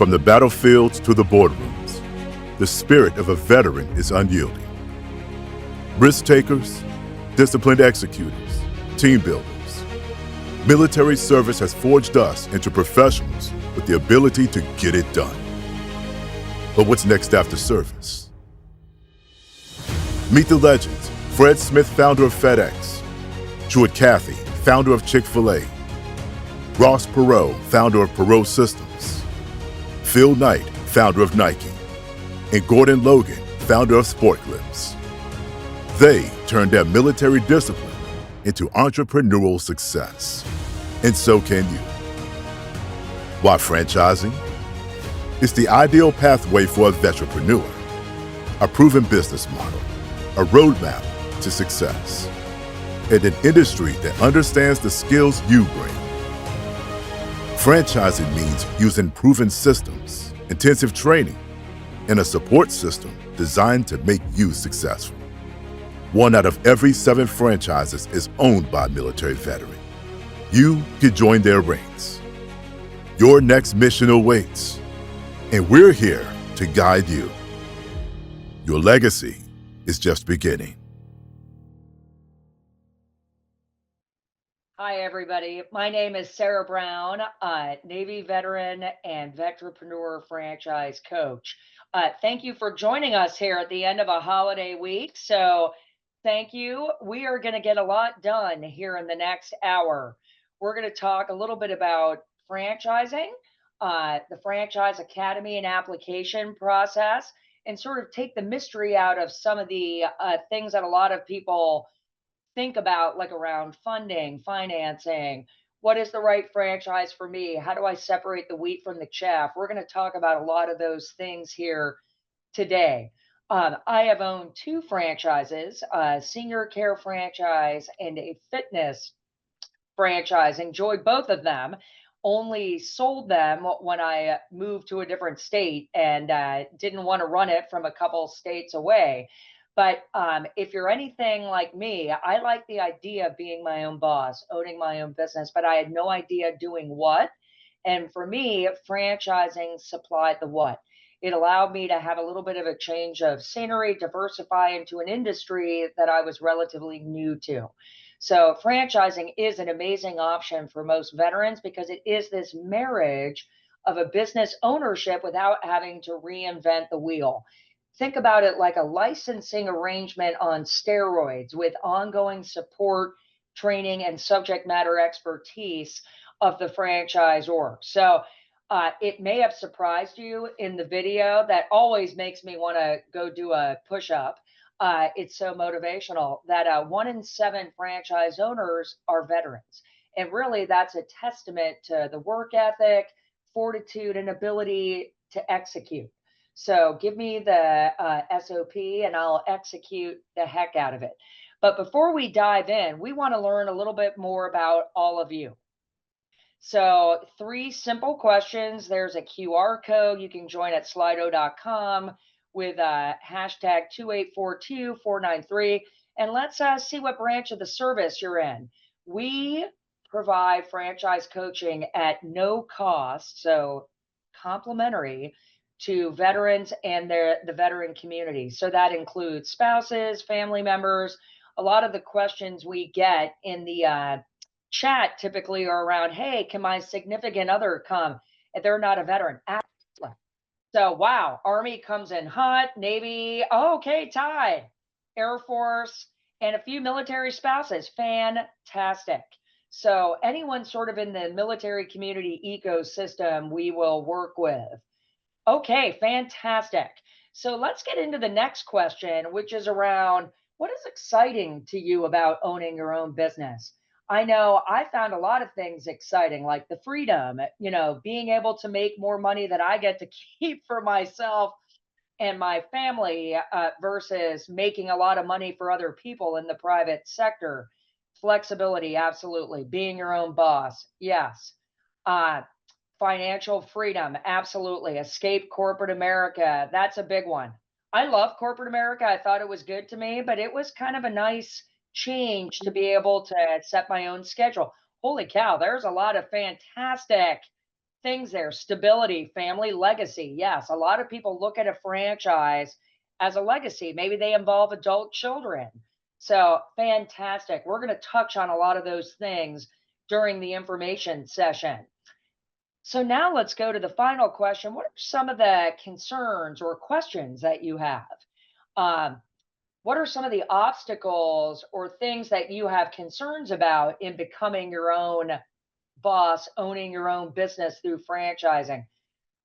From the battlefields to the boardrooms, the spirit of a veteran is unyielding. Risk takers, disciplined executors, team builders. Military service has forged us into professionals with the ability to get it done. But what's next after service? Meet the legends. Fred Smith, founder of FedEx. Jewett Cathy, founder of Chick-fil-A. Ross Perot, founder of Perot Systems. Phil Knight, founder of Nike. And Gordon Logan, founder of Sport Clips. They turned their military discipline into entrepreneurial success. And so can you. Why franchising? It's the ideal pathway for a vetrepreneur. A proven business model, a roadmap to success, and an industry that understands the skills you bring. Franchising means using proven systems, intensive training, and a support system designed to make you successful. 1 out of every 7 franchises is owned by a military veteran. You can join their ranks. Your next mission awaits, and we're here to guide you. Your legacy is just beginning. Hi, everybody. My name is Sarah Brown, Navy veteran and Vetrepreneur Franchise Coach. Thank you for joining us here at the end of a holiday week. So thank you. We are going to get a lot done here in the next hour. We're going to talk a little bit about franchising, the Franchise Academy and application process, and sort of take the mystery out of some of the things that a lot of people think about, like around funding, financing. What is the right franchise for me? How do I separate the wheat from the chaff? We're going to talk about a lot of those things here today. I have owned 2 franchises, a senior care franchise and a fitness franchise. Enjoyed both of them. Only sold them when I moved to a different state and didn't want to run it from a couple states away. But if you're anything like me, I like the idea of being my own boss, owning my own business, but I had no idea doing what. And for me, franchising supplied the what. It allowed me to have a little bit of a change of scenery, diversify into an industry that I was relatively new to. So, franchising is an amazing option for most veterans because it is this marriage of a business ownership without having to reinvent the wheel. Think about it like a licensing arrangement on steroids with ongoing support, training, and subject matter expertise of the franchisor. So it may have surprised you in the video. That always makes me want to go do a push up. It's so motivational that 1 in 7 franchise owners are veterans. And really, that's a testament to the work ethic, fortitude, and ability to execute. So give me the SOP and I'll execute the heck out of it. But before we dive in, we want to learn a little bit more about all of you. So 3 simple questions. There's a QR code. You can join at slido.com with hashtag 2842493. And let's see what branch of the service you're in. We provide franchise coaching at no cost, so complimentary to veterans and the veteran community. So that includes spouses, family members. A lot of the questions we get in the chat typically are around, hey, can my significant other come if they're not a veteran? Absolutely. So, wow, Army comes in hot, Navy, okay, tied, Air Force, and a few military spouses. Fantastic. So, anyone sort of in the military community ecosystem, we will work with. Okay, fantastic. So let's get into the next question, which is around what is exciting to you about owning your own business? I know I found a lot of things exciting, like the freedom, being able to make more money that I get to keep for myself and my family versus making a lot of money for other people in the private sector. Flexibility, absolutely. Being your own boss, yes. Uh, Financial freedom, absolutely. Escape corporate America. That's a big one. I love corporate America. I thought it was good to me, but it was kind of a nice change to be able to set my own schedule. Holy cow, there's a lot of fantastic things there: stability, family, legacy. Yes, a lot of people look at a franchise as a legacy. Maybe they involve adult children. So fantastic. We're going to touch on a lot of those things during the information session. So now let's go to the final question. What are some of the concerns or questions that you have? Um, what are some of the obstacles or things that you have concerns about in becoming your own boss, owning your own business through franchising?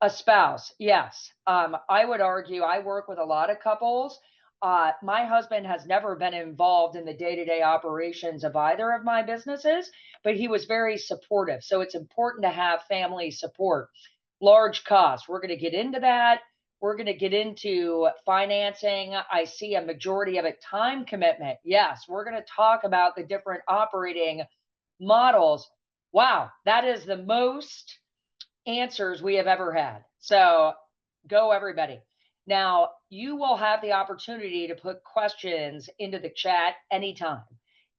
A spouse, yes. I would argue I work with a lot of couples. My husband has never been involved in the day-to-day operations of either of my businesses, but he was very supportive. So it's important to have family support. Large costs, we're going to get into that. We're going to get into financing. I see a majority of it time commitment. Yes, we're going to talk about the different operating models. Wow, that is the most answers we have ever had. So go, everybody. Now, you will have the opportunity to put questions into the chat anytime.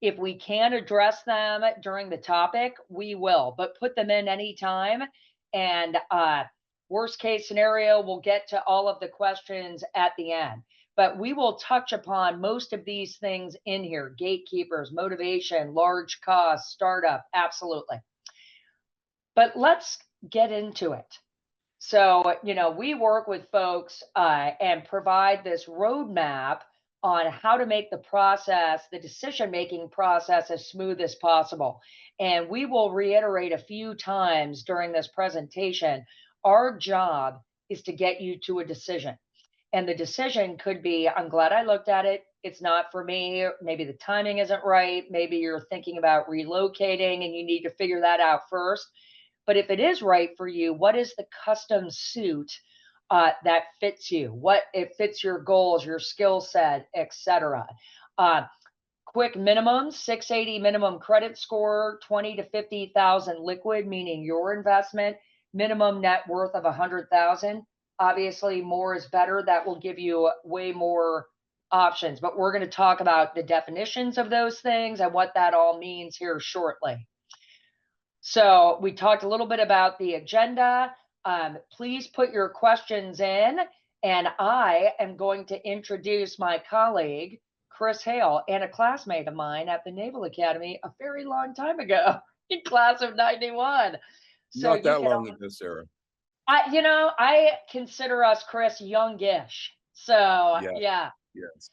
If we can address them during the topic, we will, but put them in anytime. And worst case scenario, we'll get to all of the questions at the end. But we will touch upon most of these things in here: gatekeepers, motivation, large costs, startup, absolutely. But let's get into it. So, we work with folks and provide this roadmap on how to make the process, the decision making process, as smooth as possible. And we will reiterate a few times during this presentation: our job is to get you to a decision. And the decision could be, I'm glad I looked at it. It's not for me. Maybe the timing isn't right. Maybe you're thinking about relocating and you need to figure that out first. But if it is right for you, what is the custom suit that fits you? What it fits your goals, your skill set, etc. Quick minimum: 680 minimum credit score, 20 to 50,000 liquid, meaning your investment, minimum net worth of 100,000. Obviously, more is better. That will give you way more options. But we're going to talk about the definitions of those things and what that all means here shortly. So we talked a little bit about the agenda. Please put your questions in, and I am going to introduce my colleague, Chris Hale, and a classmate of mine at the Naval Academy a very long time ago, in class of 91. So Not that long ago, Sarah. I consider us, Chris, youngish. So yeah. Yes.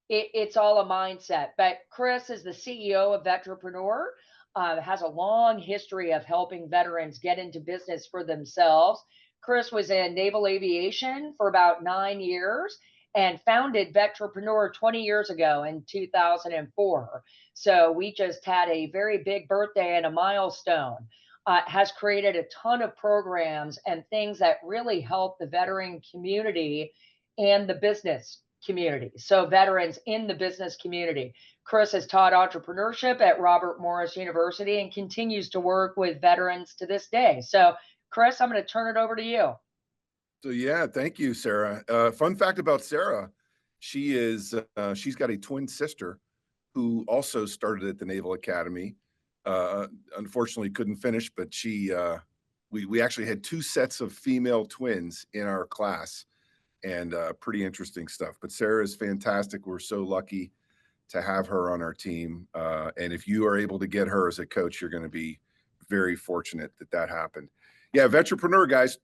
It's all a mindset. But Chris is the CEO of Vetrepreneur. Has a long history of helping veterans get into business for themselves. Chris was in naval aviation for about 9 years and founded Vetrepreneur 20 years ago in 2004. So we just had a very big birthday and a milestone. Has created a ton of programs and things that really help the veteran community and the business community. So veterans in the business community. Chris has taught entrepreneurship at Robert Morris University and continues to work with veterans to this day. So Chris, I'm going to turn it over to you. So yeah, thank you, Sarah. Fun fact about Sarah: she's got a twin sister who also started at the Naval Academy. Unfortunately, couldn't finish, but we actually had 2 sets of female twins in our class, and pretty interesting stuff. But Sarah is fantastic. We're so lucky to have her on our team. And if you are able to get her as a coach, you're going to be very fortunate that happened. Yeah, Vetrepreneur, guys,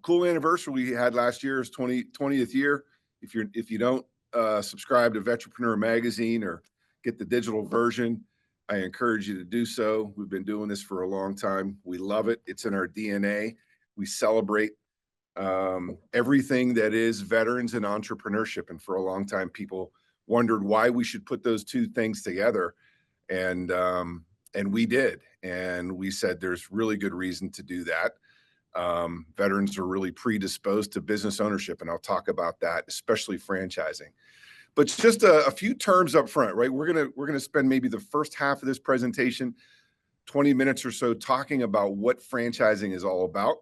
cool anniversary we had last year is 20th year. If you don't subscribe to Vetrepreneur magazine or get the digital version, I encourage you to do so. We've been doing this for a long time. We love it. It's in our DNA. We celebrate everything that is veterans and entrepreneurship. And for a long time, people wondered why we should put those two things together. And we did. And we said there's really good reason to do that. Veterans are really predisposed to business ownership, and I'll talk about that, especially franchising. But just a few terms up front, right? We're gonna spend maybe the first half of this presentation, 20 minutes or so, talking about what franchising is all about.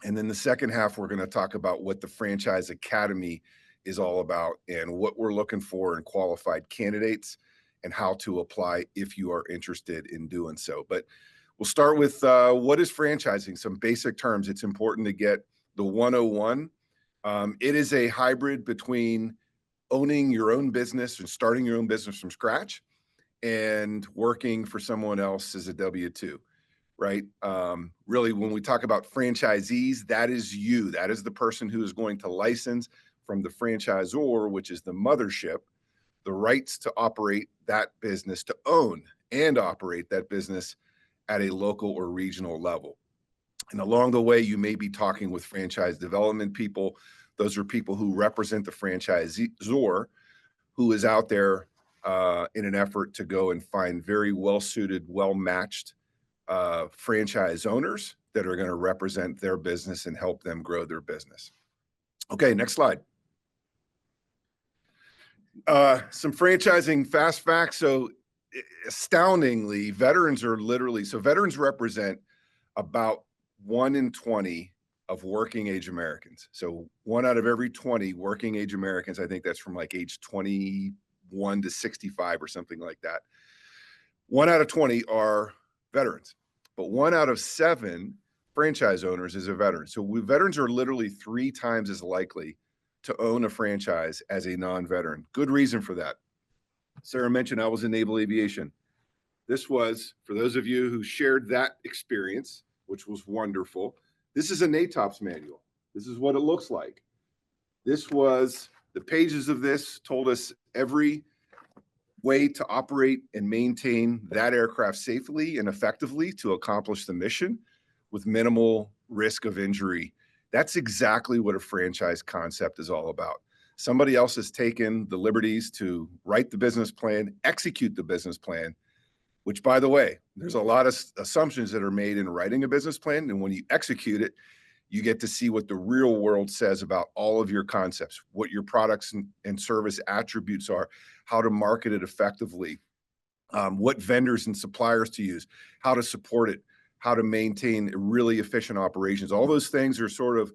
And then the second half, we're going to talk about what the Franchise Academy is all about and what we're looking for in qualified candidates and how to apply if you are interested in doing so. But We'll start with what is franchising, some basic terms. It's important to get the 101. It is a hybrid between owning your own business and starting your own business from scratch and working for someone else as a W-2, right? Really, when we talk about franchisees, that is you. That is the person who is going to license from the franchisor, which is the mothership, the rights to operate that business, to own and operate that business at a local or regional level. And along the way, you may be talking with franchise development people. Those are people who represent the franchisor who is out there in an effort to go and find very well-suited, well-matched franchise owners that are going to represent their business and help them grow their business. Okay, next slide. Some franchising fast facts. So astoundingly, veterans represent about 1 in 20 of working age Americans. So 1 out of every 20 working age Americans, I think that's from like age 21 to 65 or something like that. 1 out of 20 are veterans, but 1 out of 7 franchise owners is a veteran. So veterans are literally 3 times as likely to own a franchise as a non-veteran. Good reason for that. Sarah mentioned I was in naval aviation. This was, for those of you who shared that experience, which was wonderful, this is a NATOPS manual. This is what it looks like. This was, the pages of this told us every way to operate and maintain that aircraft safely and effectively to accomplish the mission with minimal risk of injury. That's exactly what a franchise concept is all about. Somebody else has taken the liberties to write the business plan, execute the business plan, which, by the way, there's a lot of assumptions that are made in writing a business plan. And when you execute it, you get to see what the real world says about all of your concepts, what your products and service attributes are, how to market it effectively, what vendors and suppliers to use, how to support it, how to maintain really efficient operations. All those things are sort of,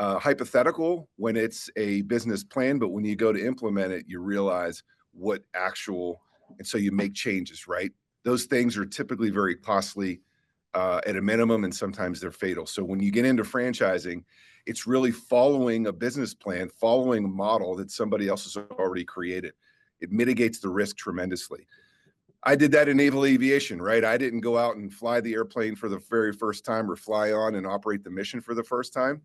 hypothetical when it's a business plan, but when you go to implement it, you realize what actual, and so you make changes, right? Those things are typically very costly at a minimum, and sometimes they're fatal. So when you get into franchising, it's really following a business plan, following a model that somebody else has already created. It mitigates the risk tremendously. I did that in naval aviation, right? I didn't go out and fly the airplane for the very first time or fly on and operate the mission for the first time.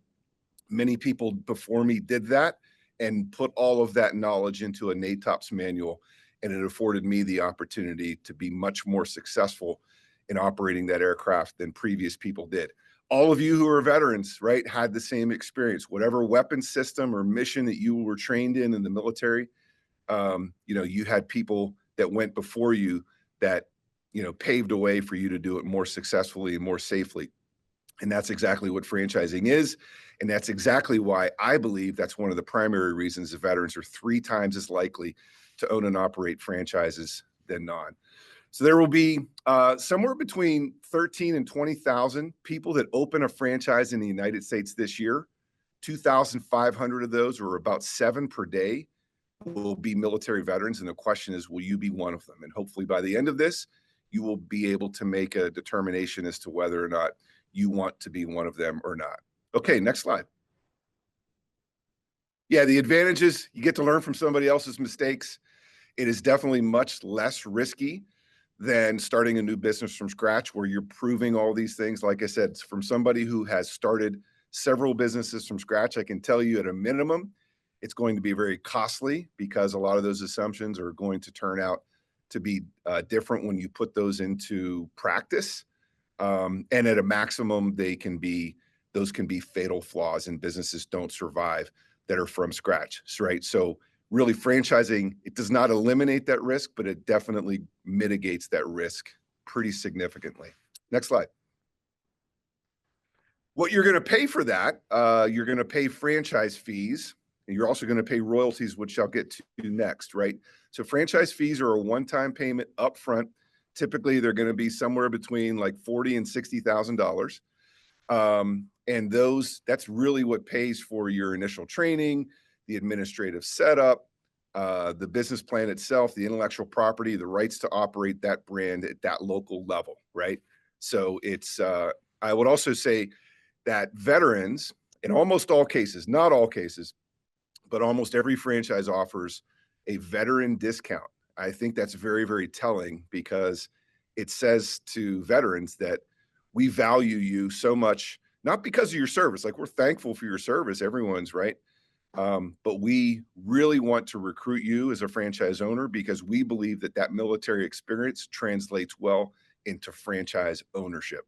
Many people before me did that and put all of that knowledge into a NATOPS manual, and it afforded me the opportunity to be much more successful in operating that aircraft than previous people did. All of you who are veterans, right, had the same experience. Whatever weapon system or mission that you were trained in the military, you had people that went before you that, paved a way for you to do it more successfully and more safely. And that's exactly what franchising is. And that's exactly why I believe that's one of the primary reasons that veterans are 3 times as likely to own and operate franchises than non. So there will be somewhere between 13 and 20,000 people that open a franchise in the United States this year. 2,500 of those, or about 7 per day, will be military veterans. And the question is, will you be one of them? And hopefully by the end of this, you will be able to make a determination as to whether or not you want to be one of them or not. Okay, next slide. Yeah, the advantages, you get to learn from somebody else's mistakes. It is definitely much less risky than starting a new business from scratch where you're proving all these things. Like I said, from somebody who has started several businesses from scratch, I can tell you at a minimum, it's going to be very costly because a lot of those assumptions are going to turn out to be different when you put those into practice. And at a maximum, those can be fatal flaws, and businesses don't survive that are from scratch, right? So really franchising, it does not eliminate that risk, but it definitely mitigates that risk pretty significantly. Next slide. What you're going to pay for that, you're going to pay franchise fees, and you're also going to pay royalties, which I'll get to next, right? So franchise fees are a one-time payment upfront. Typically, they're going to be somewhere between like $40,000 and $60,000. And that's really what pays for your initial training, the administrative setup, the business plan itself, the intellectual property, the rights to operate that brand at that local level, right? So it's, I would also say that veterans, in almost all cases, not all cases, but almost every franchise offers a veteran discount. I think that's very, very telling because it says to veterans that we value you so much, not because of your service, like we're thankful for your service, everyone's right. But we really want to recruit you as a franchise owner because we believe that that military experience translates well into franchise ownership.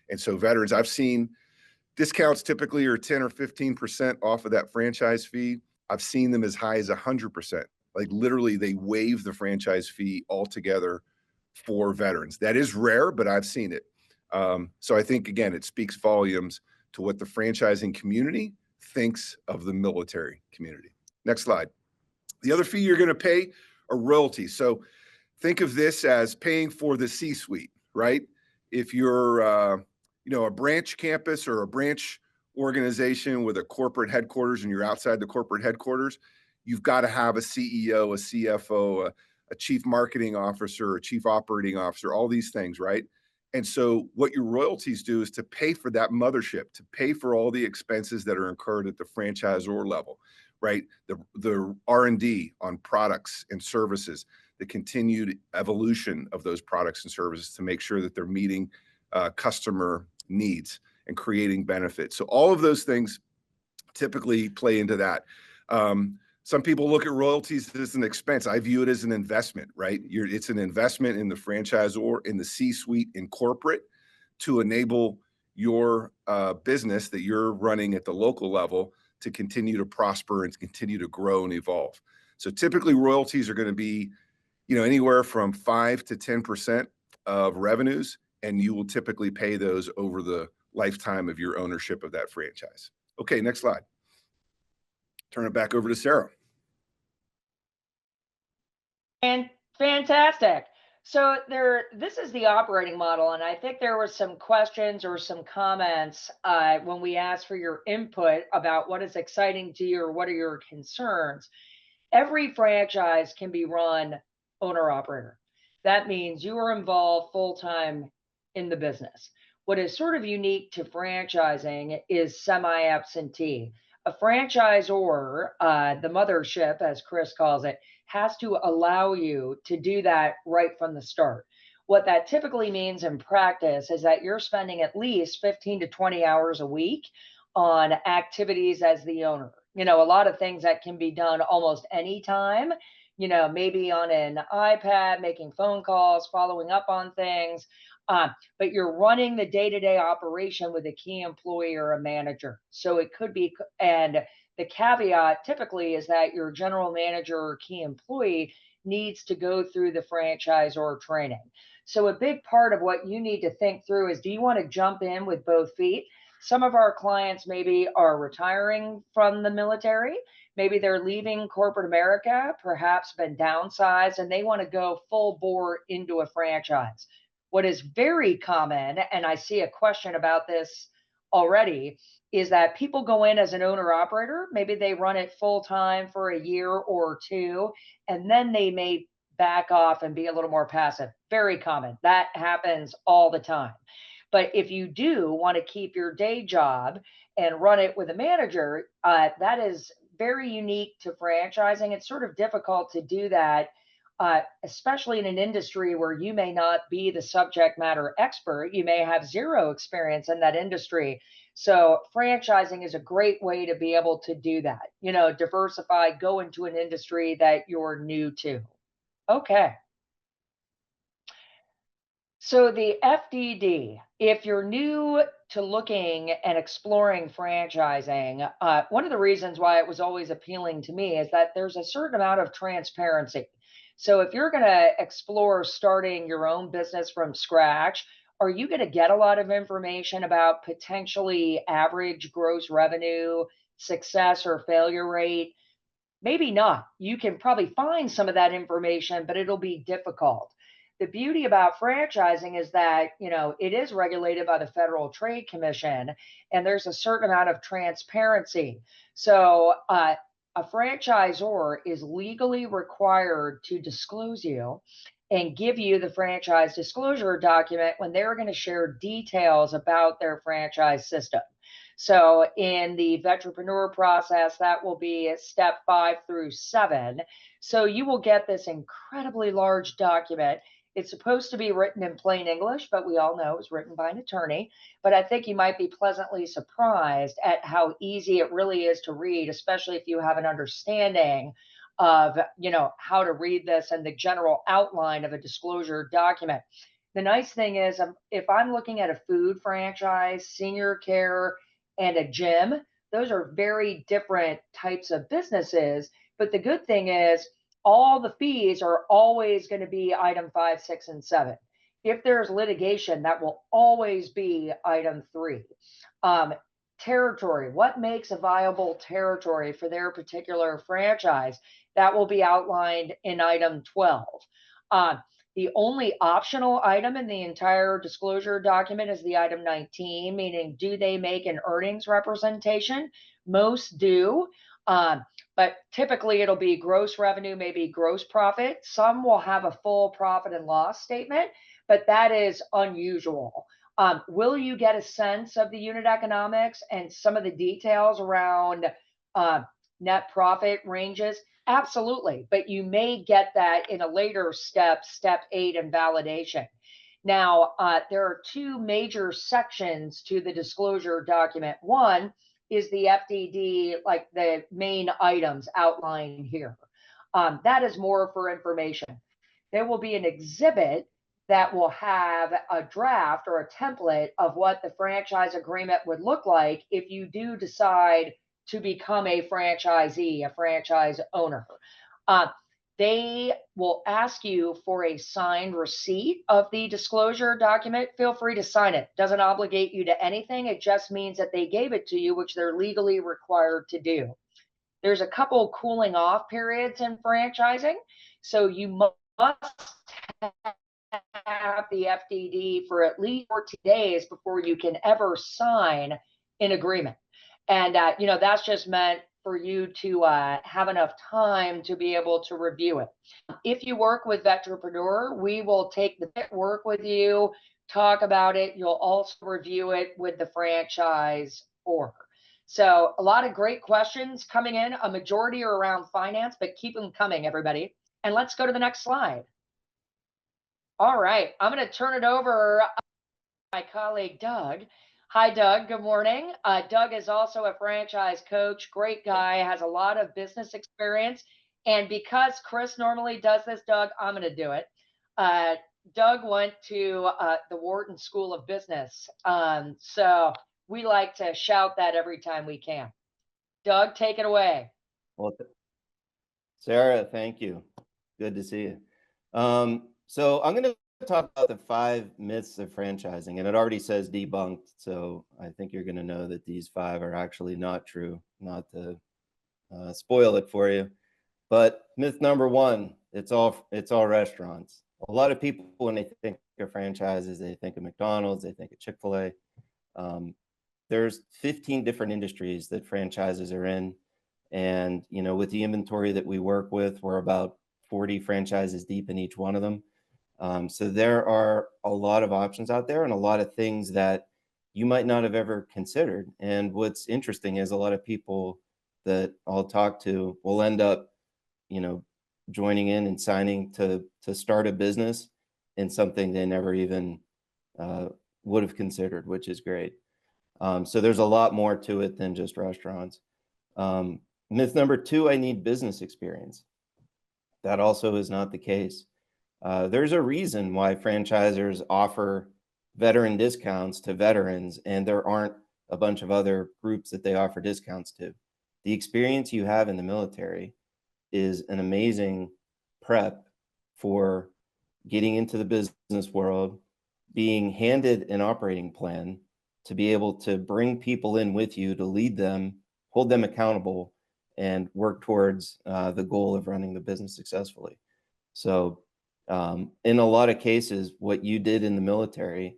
And so veterans, I've seen discounts typically are 10 or 15% off of that franchise fee. I've seen them as high as 100%. Like literally they waive the franchise fee altogether for veterans. That is rare, but I've seen it. So I think, again, it speaks volumes to what the franchising community thinks of the military community. Next slide. The other fee you're going to pay are royalties. So think of this as paying for the C-suite, right? If you're, a branch campus or a branch organization with a corporate headquarters and you're outside the corporate headquarters, you've got to have a CEO, a CFO, a chief marketing officer, a chief operating officer, all these things, right? And so what your royalties do is to pay for that mothership, to pay for all the expenses that are incurred at the franchisor level, right? The R&D on products and services, the continued evolution of those products and services to make sure that they're meeting customer needs and creating benefits. So all of those things typically play into that. Some people look at royalties as an expense. I view it as an investment, right? It's an investment in the franchisor, in the C-suite, in corporate to enable your business that you're running at the local level to continue to prosper and to continue to grow and evolve. So typically royalties are going to be, anywhere from 5 to 10% of revenues, and you will typically pay those over the lifetime of your ownership of that franchise. Okay, next slide. Turn it back over to Sarah. And fantastic. So this is the operating model, and I think there were some questions or some comments when we asked for your input about what is exciting to you or what are your concerns. Every franchise can be run owner-operator. That means you are involved full-time in the business. What is sort of unique to franchising is semi-absentee. A franchisor, the mothership, as Chris calls it, has to allow you to do that right from the start. What that typically means in practice is that you're spending at least 15 to 20 hours a week on activities as the owner. A lot of things that can be done almost any time, maybe on an iPad, making phone calls, following up on things. But you're running the day-to-day operation with a key employee or a manager. So it could be, and the caveat typically is that your general manager or key employee needs to go through the franchisor training. So a big part of what you need to think through is, do you want to jump in with both feet? Some of our clients maybe are retiring from the military. Maybe they're leaving corporate America, perhaps been downsized, and they want to go full bore into a franchise. What is very common, and I see a question about this already, is that people go in as an owner operator. Maybe they run it full time for a year or two, and then they may back off and be a little more passive. Very common. That happens all the time. But if you do want to keep your day job and run it with a manager, that is very unique to franchising. It's sort of difficult to do that, especially in an industry where you may not be the subject matter expert. You may have zero experience in that industry. So franchising is a great way to be able to do that. Diversify, go into an industry that you're new to. Okay. So the FDD, if you're new to looking and exploring franchising, one of the reasons why it was always appealing to me is that there's a certain amount of transparency. So if you're going to explore starting your own business from scratch, are you going to get a lot of information about potentially average gross revenue, success or failure rate? Maybe not. You can probably find some of that information, but it'll be difficult. The beauty about franchising is that, it is regulated by the Federal Trade Commission, and there's a certain amount of transparency. So a franchisor is legally required to disclose you and give you the franchise disclosure document when they're going to share details about their franchise system. So in the Vetrepreneur process, that will be step 5 through 7. So you will get this incredibly large document. It's supposed to be written in plain English, but we all know it was written by an attorney. But I think you might be pleasantly surprised at how easy it really is to read, especially if you have an understanding of, how to read this and the general outline of a disclosure document. The nice thing is, if I'm looking at a food franchise, senior care, and a gym, those are very different types of businesses. But the good thing is, all the fees are always going to be item 5, 6, and 7. If there's litigation, that will always be item 3. Territory, what makes a viable territory for their particular franchise? That will be outlined in item 12. The only optional item in the entire disclosure document is the item 19, meaning do they make an earnings representation? Most do, but typically it'll be gross revenue, maybe gross profit. Some will have a full profit and loss statement, but that is unusual. Will you get a sense of the unit economics and some of the details around net profit ranges? Absolutely, but you may get that in a later step 8 in validation. Now, there are 2 major sections to the disclosure document. One is the FDD, like the main items outlined here. That is more for information. There will be an exhibit that will have a draft or a template of what the franchise agreement would look like if you do decide to become a franchisee, a franchise owner. They will ask you for a signed receipt of the disclosure document. Feel free to sign it. Doesn't obligate you to anything. It just means that they gave it to you, which they're legally required to do. There's a couple cooling off periods in franchising. So you must have the FDD for at least 14 days before you can ever sign an agreement. And, that's just meant for you to have enough time to be able to review it. If you work with Vetrepreneur, we will take the work with you, talk about it. You'll also review it with the franchise owner. So a lot of great questions coming in. A majority are around finance, but keep them coming, everybody. And let's go to the next slide. All right, I'm going to turn it over to my colleague, Doug. Hi, Doug. Good morning. Doug is also a franchise coach. Great guy, has a lot of business experience. And because Chris normally does this, Doug, I'm going to do it. Doug went to the Wharton School of Business. So we like to shout that every time we can. Doug, take it away. Well, Sarah, thank you. Good to see you. So I'm going to talk about the 5 myths of franchising, and it already says debunked. So I think you're going to know that these 5 are actually not true, not to spoil it for you. But myth number 1, it's all restaurants. A lot of people, when they think of franchises, they think of McDonald's, they think of Chick-fil-A. There's 15 different industries that franchises are in. And, with the inventory that we work with, we're about 40 franchises deep in each one of them. So there are a lot of options out there and a lot of things that you might not have ever considered. And what's interesting is a lot of people that I'll talk to will end up, joining in and signing to start a business in something they never even would have considered, which is great. So there's a lot more to it than just restaurants. Myth number 2, I need business experience. That also is not the case. There's a reason why franchisors offer veteran discounts to veterans, and there aren't a bunch of other groups that they offer discounts to. The experience you have in the military is an amazing prep for getting into the business world, being handed an operating plan to be able to bring people in with you to lead them, hold them accountable, and work towards the goal of running the business successfully. So in a lot of cases, what you did in the military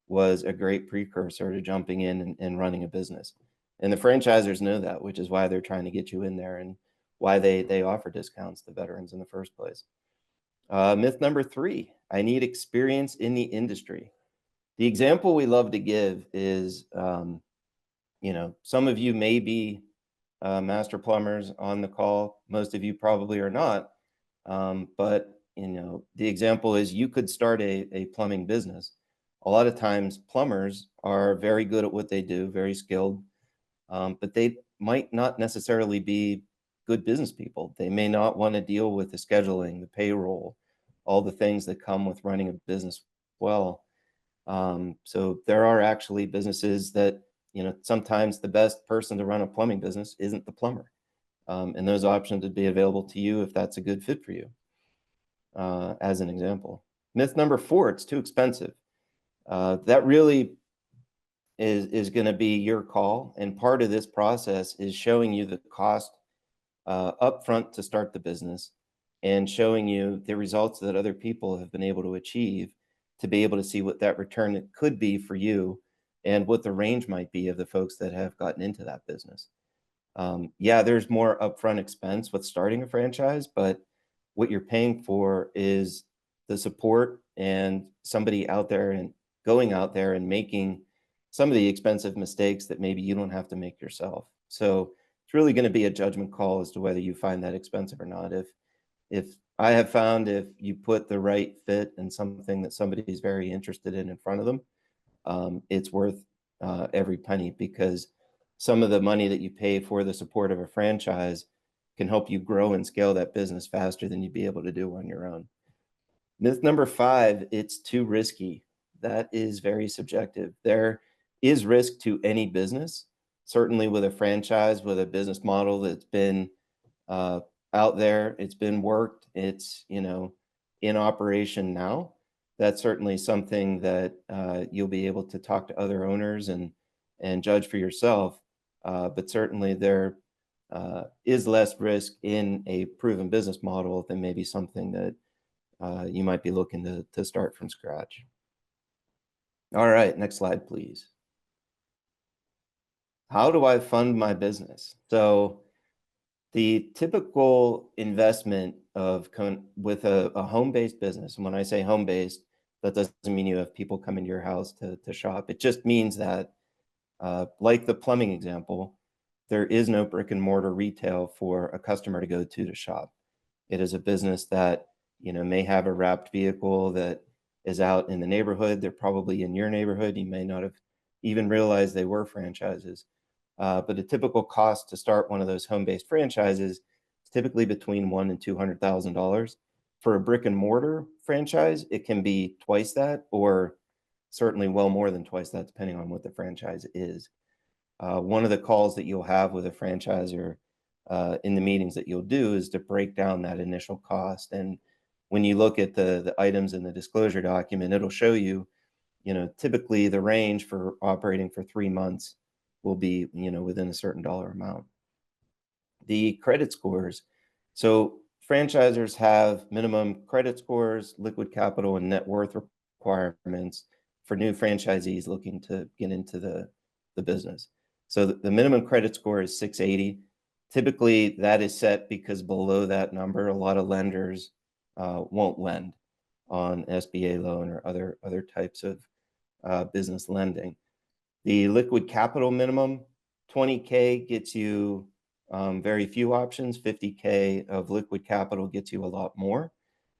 was a great precursor to jumping in and running a business. And the franchisors know that, which is why they're trying to get you in there. And why they offer discounts to veterans in the first place. Myth number 3, I need experience in the industry. The example we love to give is, some of you may be master plumbers on the call. Most of you probably are not. But the example is you could start a plumbing business. A lot of times plumbers are very good at what they do, very skilled, but they might not necessarily be good business people. They may not want to deal with the scheduling, the payroll, all the things that come with running a business well. So there are actually businesses that, sometimes the best person to run a plumbing business isn't the plumber. And those options would be available to you if that's a good fit for you, as an example. Myth number 4, it's too expensive. That really is going to be your call. And part of this process is showing you the cost upfront to start the business and showing you the results that other people have been able to achieve to be able to see what that return could be for you and what the range might be of the folks that have gotten into that business. Yeah, there's more upfront expense with starting a franchise, but what you're paying for is the support and somebody out there and going out there and making some of the expensive mistakes that maybe you don't have to make yourself. So it's really going to be a judgment call as to whether you find that expensive or not. If I have found if you put the right fit and something that somebody is very interested in front of them, it's worth every penny, because some of the money that you pay for the support of a franchise can help you grow and scale that business faster than you'd be able to do on your own. Myth number 5, it's too risky. That is very subjective. There is risk to any business, certainly with a franchise, with a business model that's been out there, it's been worked, it's in operation now. That's certainly something that you'll be able to talk to other owners and judge for yourself. But certainly there is less risk in a proven business model than maybe something that you might be looking to start from scratch. All right, next slide, please. How do I fund my business? So the typical investment with a home-based business, and when I say home-based, that doesn't mean you have people come into your house to shop. It just means that, like the plumbing example, there is no brick and mortar retail for a customer to go to shop. It is a business that may have a wrapped vehicle that is out in the neighborhood. They're probably in your neighborhood. You may not have even realized they were franchises. But a typical cost to start one of those home-based franchises is typically between $100,000 and $200,000. For a brick and mortar franchise, it can be twice that, or certainly well more than twice that, depending on what the franchise is. One of the calls that you'll have with a franchisor in the meetings that you'll do is to break down that initial cost. And when you look at the items in the disclosure document, it'll show you, typically the range for operating for 3 months will be, within a certain dollar amount. The credit scores. So franchisors have minimum credit scores, liquid capital, and net worth requirements for new franchisees looking to get into the business. So the minimum credit score is 680. Typically, that is set because below that number, a lot of lenders won't lend on SBA loan or other types of business lending. The liquid capital minimum, 20K gets you very few options. 50K of liquid capital gets you a lot more.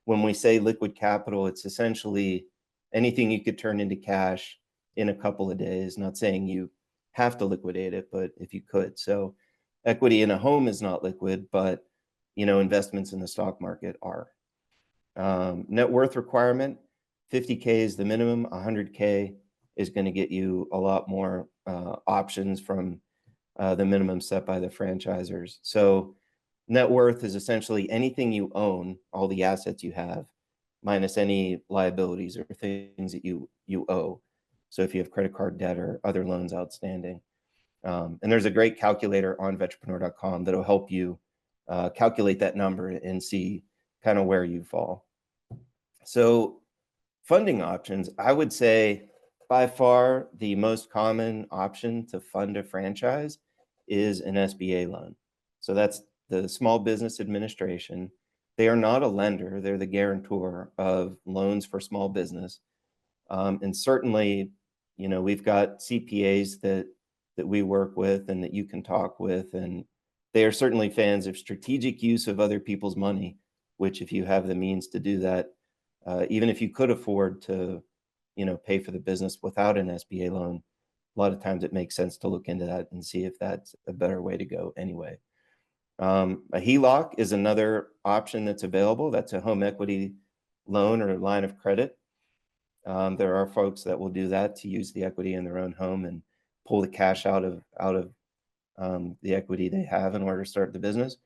When we say liquid capital, it's essentially anything you could turn into cash in a couple of days. Not saying you have to liquidate it, but if you could. So equity in a home is not liquid, but investments in the stock market are. Net worth requirement, 50K is the minimum. 100K is going to get you a lot more options from the minimum set by the franchisors. So net worth is essentially anything you own, all the assets you have, minus any liabilities or things that you owe. So if you have credit card debt or other loans outstanding. And there's a great calculator on vetrepreneur.com that'll help you calculate that number and see kind of where you fall. So funding options, I would say by far the most common option to fund a franchise is an SBA loan. So that's the Small Business Administration. They are not a lender. They're the guarantor of loans for small business. And certainly, we've got CPAs that we work with and that you can talk with, and they are certainly fans of strategic use of other people's money, which if you have the means to do that, even if you could afford to, pay for the business without an SBA loan, a lot of times it makes sense to look into that and see if that's a better way to go anyway. A HELOC is another option that's available. That's a home equity loan or line of credit. There are folks that will do that to use the equity in their own home and pull the cash out of the equity they have in order to start the business.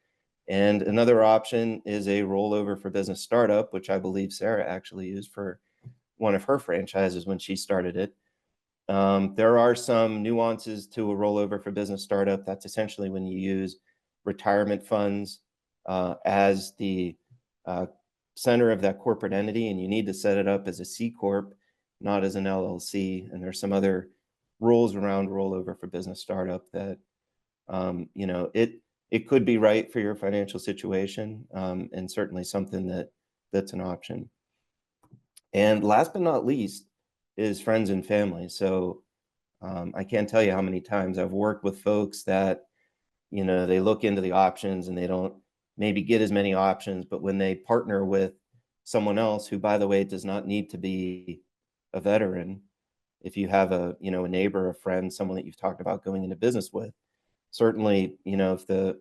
And another option is a rollover for business startup, which I believe Sarah actually used for one of her franchises when she started it. There are some nuances to a rollover for business startup. That's essentially when you use retirement funds as the center of that corporate entity, and you need to set it up as a C Corp, not as an LLC. And there's some other rules around rollover for business startup that, it could be right for your financial situation, and certainly something that's an option. And last but not least is friends and family. So I can't tell you how many times I've worked with folks that, they look into the options and they don't maybe get as many options, but when they partner with someone else who, by the way, does not need to be a veteran, if you have a neighbor, a friend, someone that you've talked about going into business with, certainly, if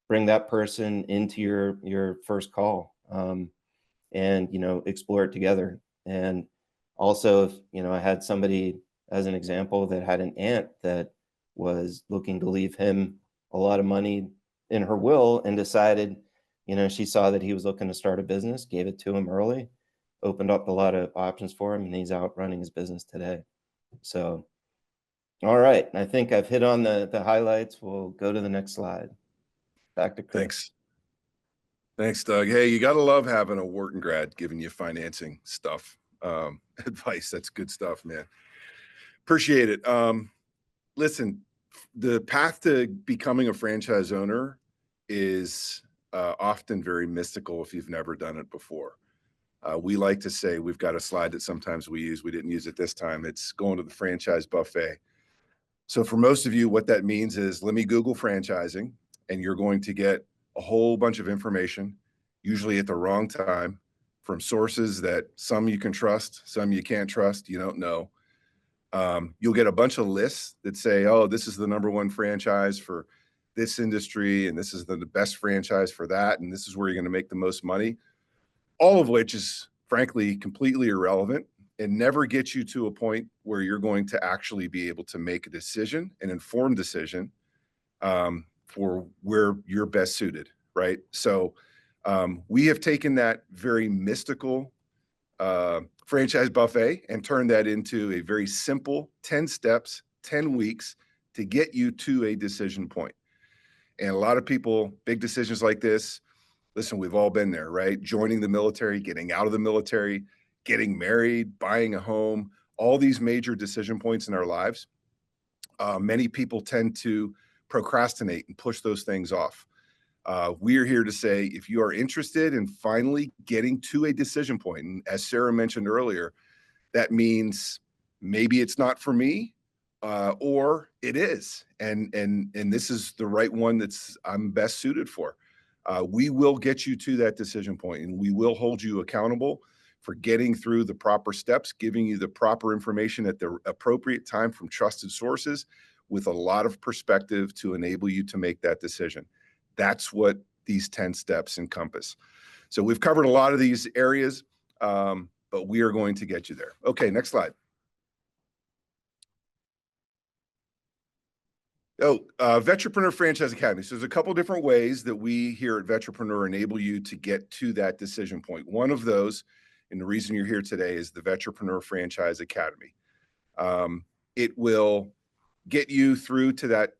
bring that person into your first call, and, explore it together. And also, if, I had somebody as an example that had an aunt that was looking to leave him a lot of money in her will and decided, she saw that he was looking to start a business, gave it to him early, opened up a lot of options for him, and he's out running his business today. So, all right. I think I've hit on the highlights. We'll go to the next slide. Back to Chris. Thanks, Doug. Hey, you got to love having a Wharton grad giving you financing stuff, advice. That's good stuff, man. Appreciate it. Listen, the path to becoming a franchise owner is often very mystical if you've never done it before. We like to say, we've got a slide that sometimes we use. We didn't use it this time. It's going to the franchise buffet. So for most of you, what that means is, let me Google franchising, and you're going to get a whole bunch of information, usually at the wrong time, from sources that some you can trust, some you can't trust, you don't know. You'll get a bunch of lists that say, oh, this is the #1 franchise for this industry, and this is the best franchise for that, and this is where you're going to make the most money, all of which is frankly completely irrelevant and never gets you to a point where you're going to actually be able to make a decision, an informed decision, for where you're best suited, right? So we have taken that very mystical franchise buffet and turned that into a very simple 10 steps, 10 weeks to get you to a decision point. And a lot of people, big decisions like this, listen, we've all been there, right? Joining the military, getting out of the military, getting married, buying a home, all these major decision points in our lives. Many people tend to procrastinate and push those things off. We are here to say, if you are interested in finally getting to a decision point, and as Sarah mentioned earlier, that means maybe it's not for me, or it is, and this is the right one I'm best suited for. We will get you to that decision point, and we will hold you accountable for getting through the proper steps, giving you the proper information at the appropriate time from trusted sources with a lot of perspective to enable you to make that decision. That's what these 10 steps encompass. So we've covered a lot of these areas, but we are going to get you there. Okay, next slide. Vetrepreneur Franchise Academy. So there's a couple different ways that we here at Vetrepreneur enable you to get to that decision point. One of those, and the reason you're here today, is the Vetrepreneur Franchise Academy. It will get you through to that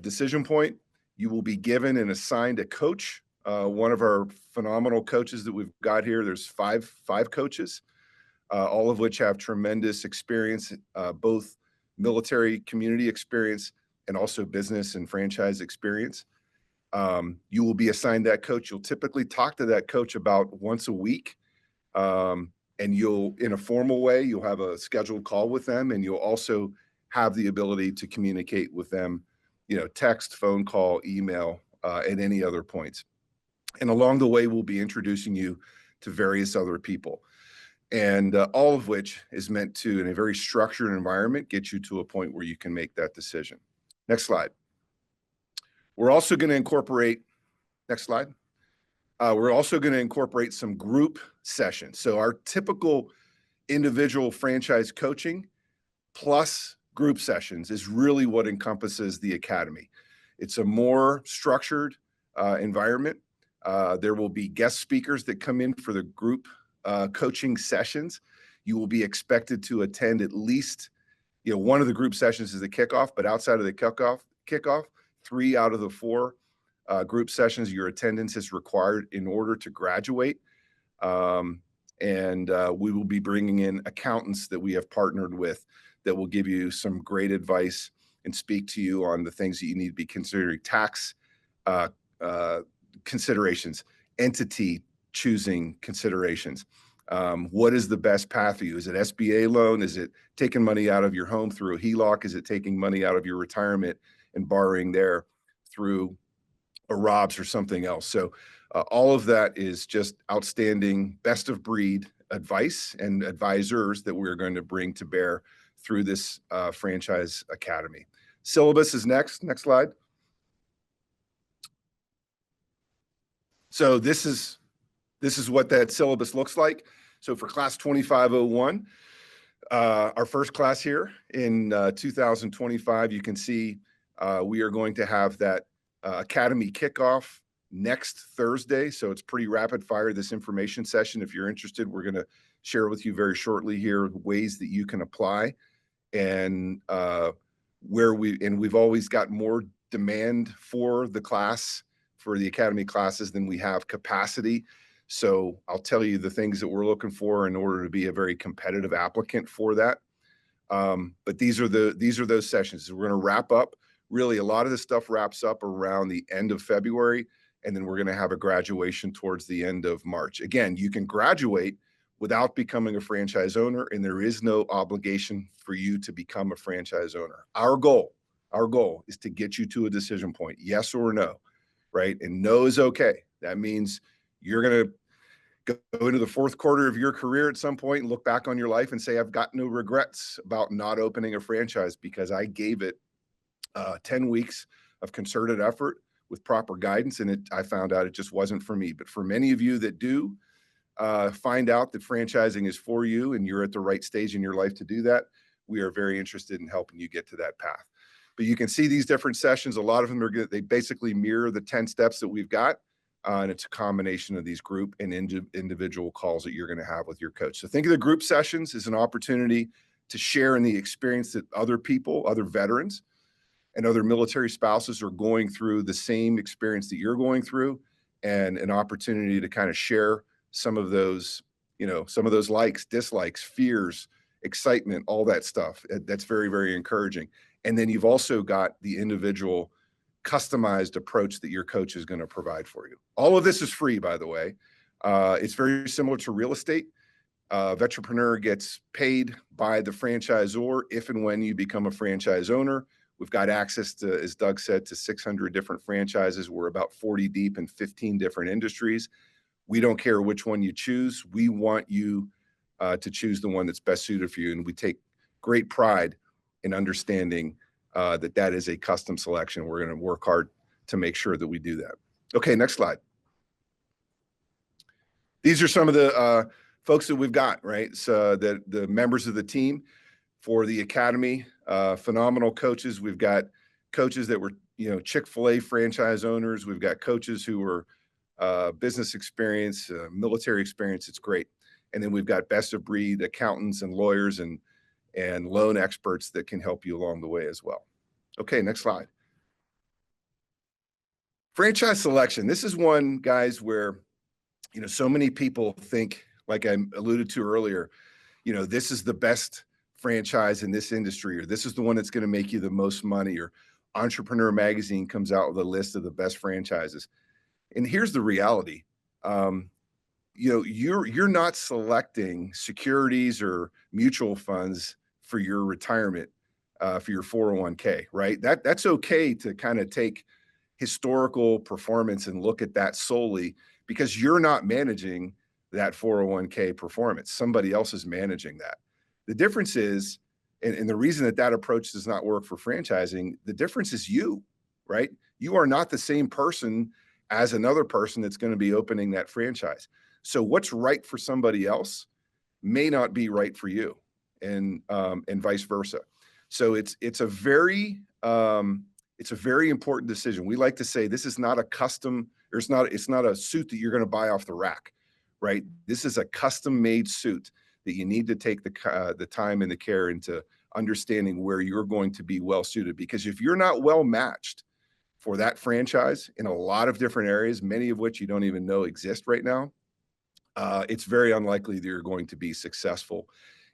decision point. You will be given and assigned a coach. One of our phenomenal coaches that we've got here, there's five coaches, all of which have tremendous experience, both military community experience and also business and franchise experience. You will be assigned that coach. You'll typically talk to that coach about once a week. And you'll, in a formal way, you'll have a scheduled call with them, and you'll also have the ability to communicate with them, text, phone call, email, at any other points. And along the way, we'll be introducing you to various other people. And all of which is meant to, in a very structured environment, get you to a point where you can make that decision. Next slide. We're also going to incorporate, next slide. We're also going to incorporate some group sessions. So our typical individual franchise coaching plus group sessions is really what encompasses the academy. It's a more structured environment. There will be guest speakers that come in for the group coaching sessions. You will be expected to attend at least, one of the group sessions is the kickoff, but outside of the kickoff, 3 out of the 4 group sessions, your attendance is required in order to graduate. And we will be bringing in accountants that we have partnered with that will give you some great advice and speak to you on the things that you need to be considering: tax considerations, entity choosing considerations. What is the best path for you? Is it SBA loan? Is it taking money out of your home through a HELOC? Is it taking money out of your retirement and borrowing there through a ROBS or something else? So all of that is just outstanding, best of breed advice and advisors that we're going to bring to bear through this franchise academy. Syllabus is next slide. So this is what that syllabus looks like. So for class 2501, our first class here in 2025, you can see we are going to have that academy kickoff next Thursday. So it's pretty rapid fire, this information session. If you're interested, we're going to share with you very shortly here ways that you can apply, and we've always got more demand for the class, for the academy classes, than we have capacity. So I'll tell you the things that we're looking for in order to be a very competitive applicant for that. But these are those sessions. We're going to wrap up. Really, a lot of this stuff wraps up around the end of February, and then we're going to have a graduation towards the end of March. Again, you can graduate without becoming a franchise owner, and there is no obligation for you to become a franchise owner. Our goal is to get you to a decision point, yes or no, right? And no is okay. That means you're going to go into the 4th quarter of your career at some point and look back on your life and say, I've got no regrets about not opening a franchise because I gave it 10 weeks of concerted effort with proper guidance, and I found out it just wasn't for me. But for many of you that do find out that franchising is for you and you're at the right stage in your life to do that, we are very interested in helping you get to that path. But you can see these different sessions. A lot of them they basically mirror the 10 steps that we've got. And it's a combination of these group and individual calls that you're going to have with your coach. So think of the group sessions as an opportunity to share in the experience that other people, other veterans, and other military spouses are going through the same experience that you're going through, and an opportunity to kind of share some of those, some of those likes, dislikes, fears, excitement, all that stuff. That's very, very encouraging. And then you've also got the individual customized approach that your coach is going to provide for you. All of this is free, by the way. It's very similar to real estate. Vetrepreneur gets paid by the franchisor if and when you become a franchise owner. We've got access to, as Doug said, to 600 different franchises. We're about 40 deep in 15 different industries. We don't care which one you choose. We want you to choose the one that's best suited for you. And we take great pride in understanding that is a custom selection. We're going to work hard to make sure that we do that. Okay, next slide. These are some of the folks that we've got, right? So the members of the team for the academy, phenomenal coaches. We've got coaches that were, Chick-fil-A franchise owners. We've got coaches who were business experience, military experience. It's great. And then we've got best of breed accountants and lawyers and loan experts that can help you along the way as well. Okay, next slide. Franchise selection. This is one, guys, where, so many people think, like I alluded to earlier, this is the best franchise in this industry, or this is the one that's going to make you the most money, or Entrepreneur Magazine comes out with a list of the best franchises. And here's the reality. You're not selecting securities or mutual funds for your retirement, for your 401k, right? That's okay to kind of take historical performance and look at that solely, because you're not managing that 401k performance. Somebody else is managing that. The difference is, and the reason that approach does not work for franchising, the difference is you, right? You are not the same person as another person that's going to be opening that franchise. So what's right for somebody else may not be right for you, and vice versa. So it's a very important decision. We like to say this is not a custom, or it's not a suit that you're going to buy off the rack, right? This is a custom made suit that you need to take the time and the care into understanding where you're going to be well suited. Because if you're not well matched for that franchise in a lot of different areas, many of which you don't even know exist right now, it's very unlikely that you're going to be successful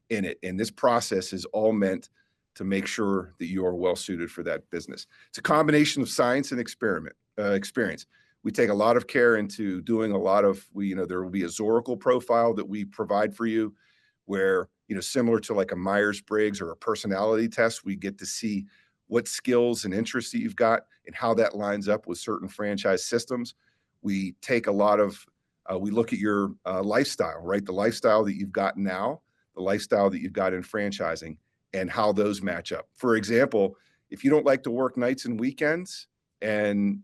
in it. And this process is all meant to make sure that you are well suited for that business. It's a combination of science and experience. We take a lot of care into doing a lot of, there will be a Zoracle profile that we provide for you where, similar to like a Myers-Briggs or a personality test, we get to see what skills and interests that you've got and how that lines up with certain franchise systems. We take a lot of, we look at your lifestyle, right? The lifestyle that you've got now, the lifestyle that you've got in franchising, and how those match up. For example, if you don't like to work nights and weekends and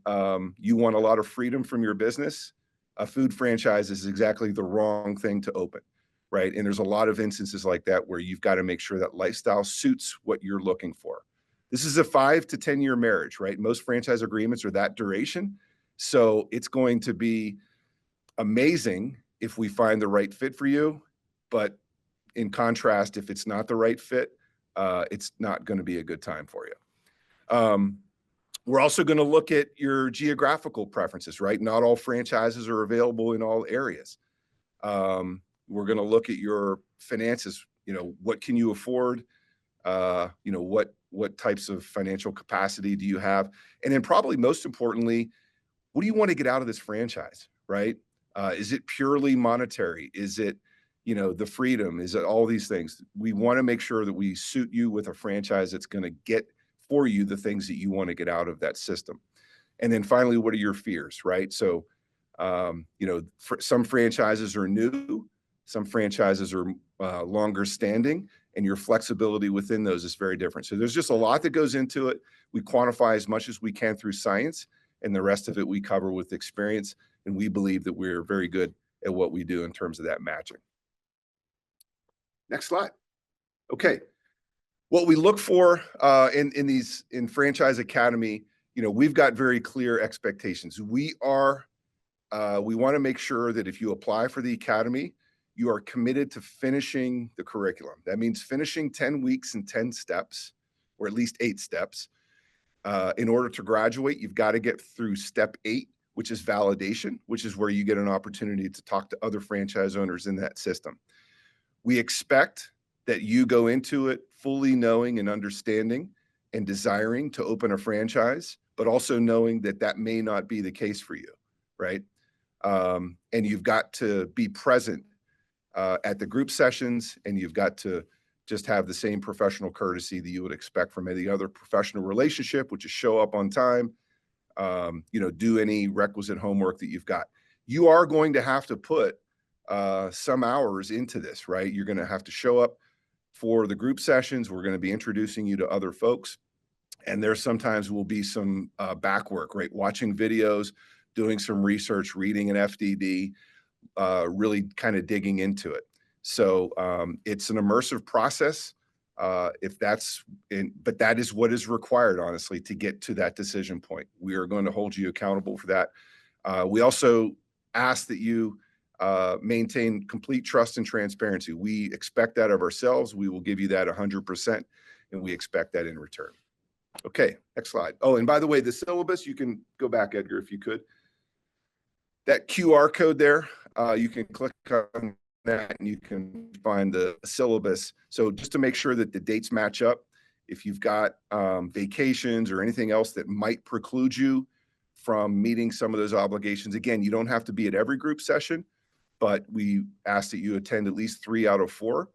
you want a lot of freedom from your business, a food franchise is exactly the wrong thing to open, right? And there's a lot of instances like that where you've got to make sure that lifestyle suits what you're looking for. This is a 5 to 10 year marriage, right? Most franchise agreements are that duration. So it's going to be amazing if we find the right fit for you. But in contrast, if it's not the right fit, it's not going to be a good time for you. We're also going to look at your geographical preferences, right? Not all franchises are available in all areas. We're going to look at your finances. What can you afford? What types of financial capacity do you have? And then probably most importantly, what do you want to get out of this franchise, right? Is it purely monetary? Is it, the freedom? Is it all these things? We want to make sure that we suit you with a franchise that's going to get for you the things that you want to get out of that system. And then finally, what are your fears, right? So, some franchises are new, some franchises are longer standing, and your flexibility within those is very different. So there's just a lot that goes into it. We quantify as much as we can through science, and the rest of it we cover with experience. And we believe that we're very good at what we do in terms of that matching. Next slide. Okay. What we look for in Franchise Academy, we've got very clear expectations. We want to make sure that if you apply for the Academy, you are committed to finishing the curriculum. That means finishing 10 weeks and 10 steps, or at least 8 steps. In order to graduate, you've got to get through step 8, which is validation, which is where you get an opportunity to talk to other franchise owners in that system. We expect that you go into it fully knowing and understanding and desiring to open a franchise, but also knowing that that may not be the case for you, right? And you've got to be present at the group sessions, and you've got to just have the same professional courtesy that you would expect from any other professional relationship, which is show up on time, do any requisite homework that you've got. You are going to have to put some hours into this, right? You're going to have to show up for the group sessions. We're going to be introducing you to other folks. And there sometimes will be some back work, right? Watching videos, doing some research, reading an FDD, really kind of digging into it. So it's an immersive process. But that is what is required, honestly, to get to that decision point. We are going to hold you accountable for that. We also ask that you maintain complete trust and transparency. We expect that of ourselves. We will give you that 100%, and we expect that in return. Okay, next slide. Oh, and by the way, the syllabus, you can go back, Edgar, if you could. That QR code there, you can click on that and you can find the syllabus. So just to make sure that the dates match up, If you've got vacations or anything else that might preclude you from meeting some of those obligations, again, you don't have to be at every group session, but we ask that you attend at least 3 out of 4.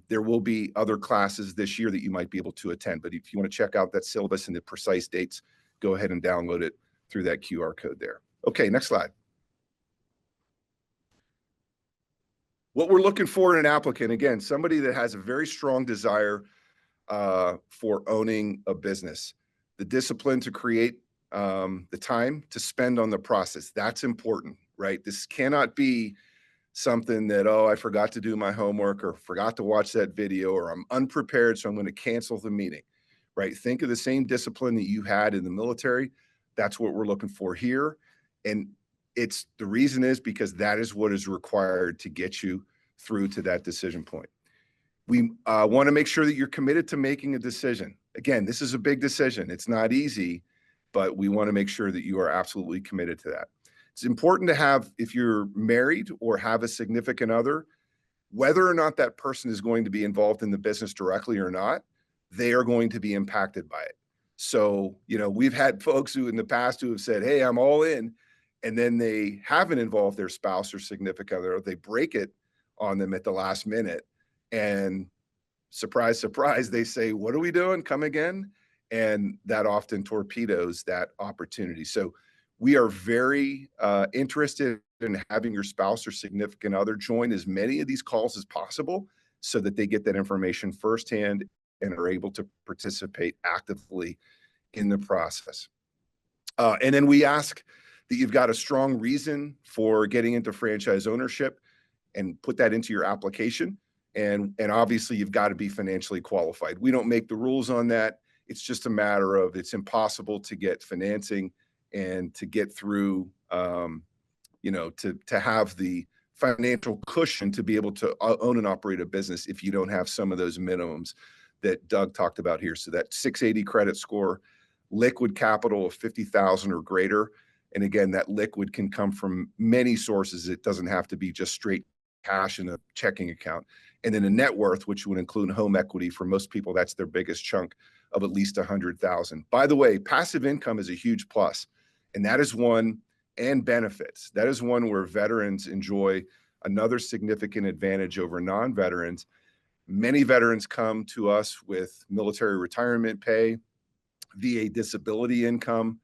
There will be other classes this year that you might be able to attend, but if you want to check out that syllabus and the precise dates, go ahead and download it through that QR code there. Okay, next slide. What we're looking for in an applicant, again, somebody that has a very strong desire for owning a business, the discipline to create the time to spend on the process. That's important, right? This cannot be something that, oh, I forgot to do my homework or forgot to watch that video or I'm unprepared, so I'm going to cancel the meeting, right? Think of the same discipline that you had in the military. That's what we're looking for here. And the reason is because that is what is required to get you through to that decision point. We want to make sure that you're committed to making a decision. Again, this is a big decision. It's not easy, but we want to make sure that you are absolutely committed to that. It's important to have, if you're married or have a significant other, whether or not that person is going to be involved in the business directly or not, they are going to be impacted by it. So, we've had folks who in the past who have said, hey, I'm all in, and then they haven't involved their spouse or significant other, or they break it on them at the last minute. And surprise, surprise, they say, what are we doing? Come again. And that often torpedoes that opportunity. So we are very interested in having your spouse or significant other join as many of these calls as possible so that they get that information firsthand and are able to participate actively in the process. And then we ask that you've got a strong reason for getting into franchise ownership and put that into your application. And obviously you've got to be financially qualified. We don't make the rules on that. It's just a matter of, it's impossible to get financing and to get through, to have the financial cushion to be able to own and operate a business if you don't have some of those minimums that Doug talked about here. So that 680 credit score, liquid capital of 50,000 or greater. And again, that liquid can come from many sources. It doesn't have to be just straight cash in a checking account. And then a net worth, which would include home equity. For most people, that's their biggest chunk, of at least 100,000. By the way, passive income is a huge plus, and that is one, and benefits. That is one where veterans enjoy another significant advantage over non-veterans. Many veterans come to us with military retirement pay, VA disability income,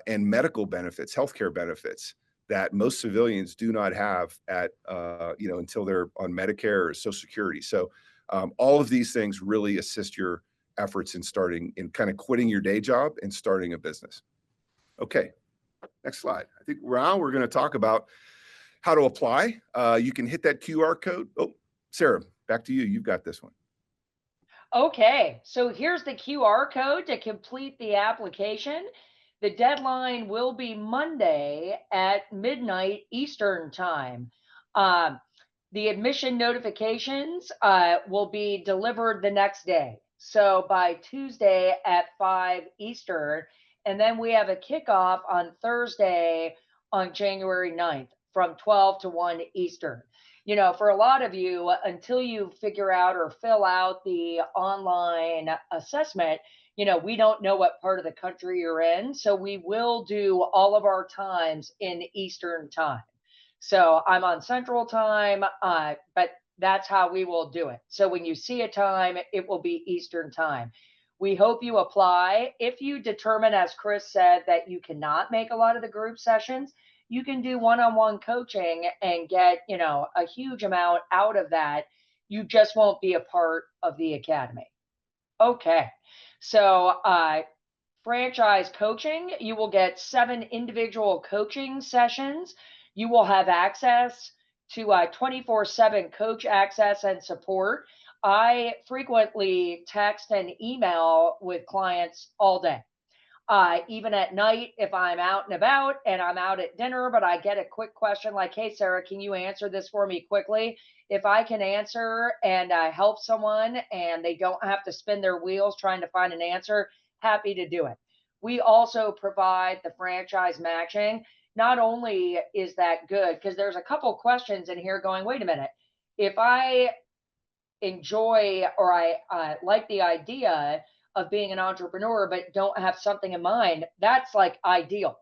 and medical benefits, healthcare benefits that most civilians do not have until they're on Medicare or Social Security. So all of these things really assist your efforts in kind of quitting your day job and starting a business. Okay, next slide. I think now we're going to talk about how to apply. You can hit that QR code. Oh, Sarah, back to you. You've got this one. Okay, so here's the QR code to complete the application. The deadline will be Monday at midnight Eastern time. The admission notifications will be delivered the next day. So by Tuesday at 5 Eastern, and then we have a kickoff on Thursday on January 9th from 12 to 1 Eastern. For a lot of you, until you figure out or fill out the online assessment, we don't know what part of the country you're in. So we will do all of our times in Eastern time. So I'm on Central time, but that's how we will do it. So when you see a time, it will be Eastern time. We hope you apply. If you determine, as Chris said, that you cannot make a lot of the group sessions, you can do one-on-one coaching and get, a huge amount out of that. You just won't be a part of the academy. Okay. So franchise coaching, you will get 7 individual coaching sessions. You will have access to 24/7 coach access and support. I frequently text and email with clients all day. Even at night, if I'm out and about and I'm out at dinner, but I get a quick question like, hey, Sarah, can you answer this for me quickly? If I can answer and help someone and they don't have to spin their wheels trying to find an answer, happy to do it. We also provide the franchise matching. Not only is that good, because there's a couple questions in here going, wait a minute, if I enjoy or I like the idea of being an entrepreneur, but don't have something in mind, that's like ideal.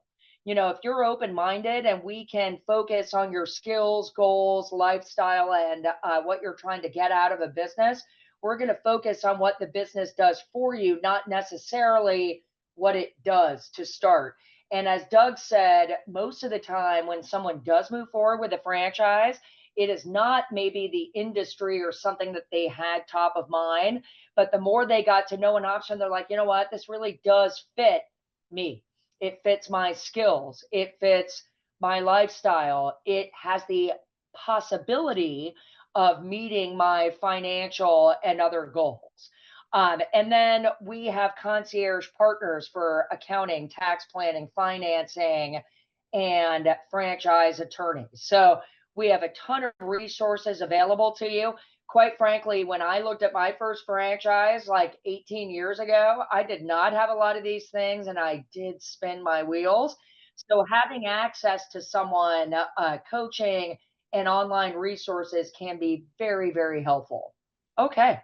If you're open minded and we can focus on your skills, goals, lifestyle, and what you're trying to get out of a business, we're going to focus on what the business does for you, not necessarily what it does to start. And as Doug said, most of the time when someone does move forward with a franchise, it is not maybe the industry or something that they had top of mind, but the more they got to know an option, they're like, you know what, this really does fit me. It fits my skills. It fits my lifestyle. It has the possibility of meeting my financial and other goals. And then we have concierge partners for accounting, tax planning, financing, and franchise attorneys. So we have a ton of resources available to you. Quite frankly, when I looked at my first franchise like 18 years ago, I did not have a lot of these things and I did spin my wheels. So having access to someone, coaching, and online resources can be very, very helpful. Okay.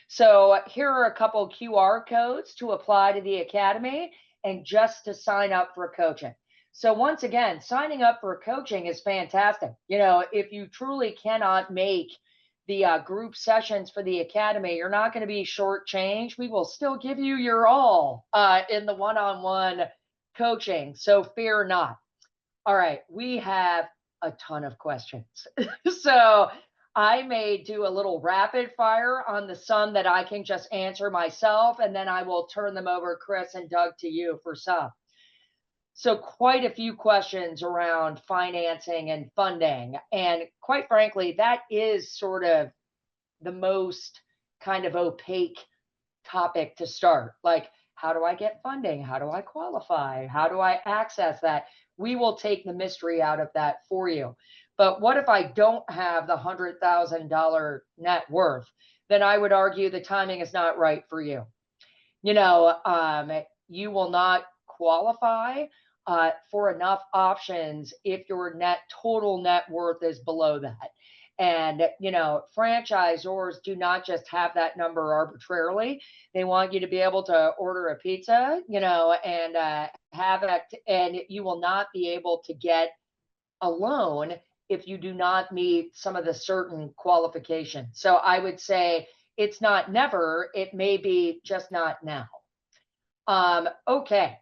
So here are a couple QR codes to apply to the Academy and just to sign up for coaching. So once again, signing up for coaching is fantastic. If you truly cannot make the group sessions for the Academy, you're not going to be shortchanged. We will still give you your all in the one-on-one coaching. So fear not. All right, we have a ton of questions. So I may do a little rapid fire on the some that I can just answer myself, and then I will turn them over, Chris and Doug, to you for some. So quite a few questions around financing and funding. And quite frankly, that is sort of the most kind of opaque topic to start. Like, how do I get funding? How do I qualify? How do I access that? We will take the mystery out of that for you. But what if I don't have the $100,000 net worth? Then I would argue the timing is not right for you. You will not qualify for enough options if your total net worth is below that. And, franchisors do not just have that number arbitrarily. They want you to be able to order a pizza, and have it, and you will not be able to get a loan if you do not meet some of the certain qualifications. So I would say it's not never, it may be just not now. Okay.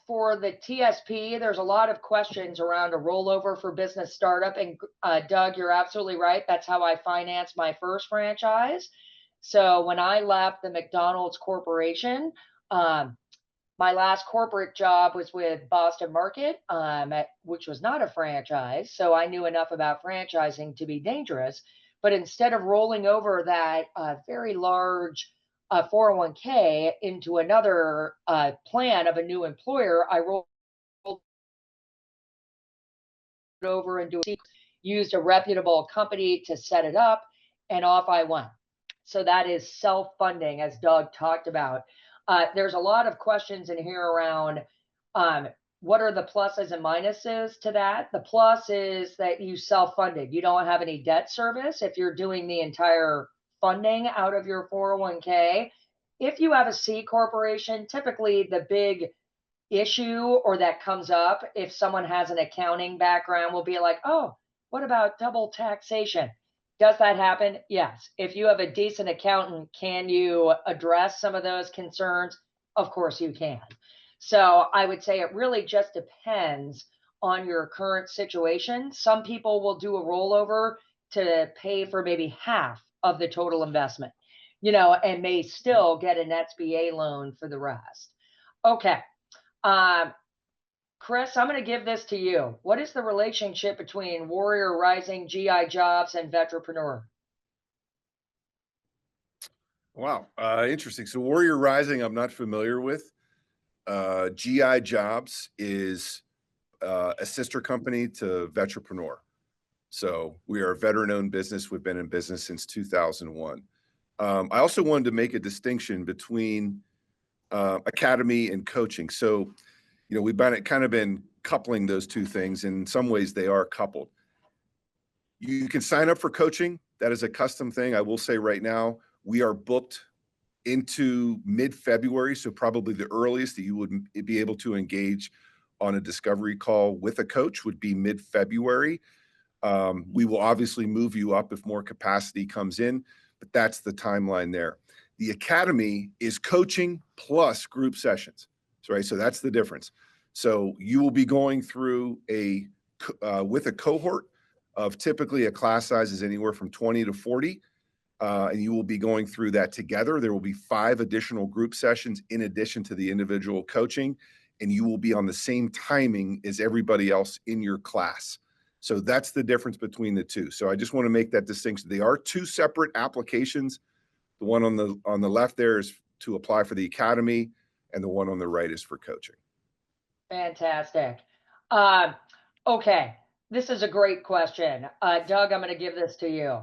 For the TSP, there's a lot of questions around a rollover for business startup. And Doug, you're absolutely right. That's how I financed my first franchise. So when I left the McDonald's Corporation, my last corporate job was with Boston Market, which was not a franchise. So I knew enough about franchising to be dangerous. But instead of rolling over that very large 401k into another plan of a new employer, I rolled it over and used a reputable company to set it up, and off I went. So that is self-funding, as Doug talked about. There's a lot of questions in here around what are the pluses and minuses to that. The plus is that you self-funded. You don't have any debt service if you're doing the entire funding out of your 401k. If you have a C corporation, typically the big issue or that comes up if someone has an accounting background will be like, oh, what about double taxation? Does that happen? Yes. If you have a decent accountant, can you address some of those concerns? Of course you can. So I would say it really just depends on your current situation. Some people will do a rollover to pay for maybe half of the total investment, and may still get an SBA loan for the rest. Okay. Chris, I'm going to give this to you. What is the relationship between Warrior Rising, GI Jobs, and Vetrepreneur? Wow. Interesting. So Warrior Rising, I'm not familiar with. GI Jobs is a sister company to Vetrepreneur. So we are a veteran-owned business. We've been in business since 2001. I also wanted to make a distinction between academy and coaching. So, we've been coupling those two things. In some ways, they are coupled. You can sign up for coaching That is a custom thing. I will say right now, we are booked into mid-February, so probably the earliest that you would be able to engage on a discovery call with a coach would be mid-February. We will obviously move you up if more capacity comes in, but that's the timeline there. The academy is coaching plus group sessions, right? So that's the difference. So you will be going through with a cohort of typically a class size is anywhere from 20 to 40. And you will be going through that together. There will be 5 additional group sessions in addition to the individual coaching, and you will be on the same timing as everybody else in your class. So that's the difference between the two. So I just want to make that distinction. They are 2 separate applications. The one on the left there is to apply for the academy, and the one on the right is for coaching. Fantastic. Okay, this is a great question. Doug, I'm going to give this to you.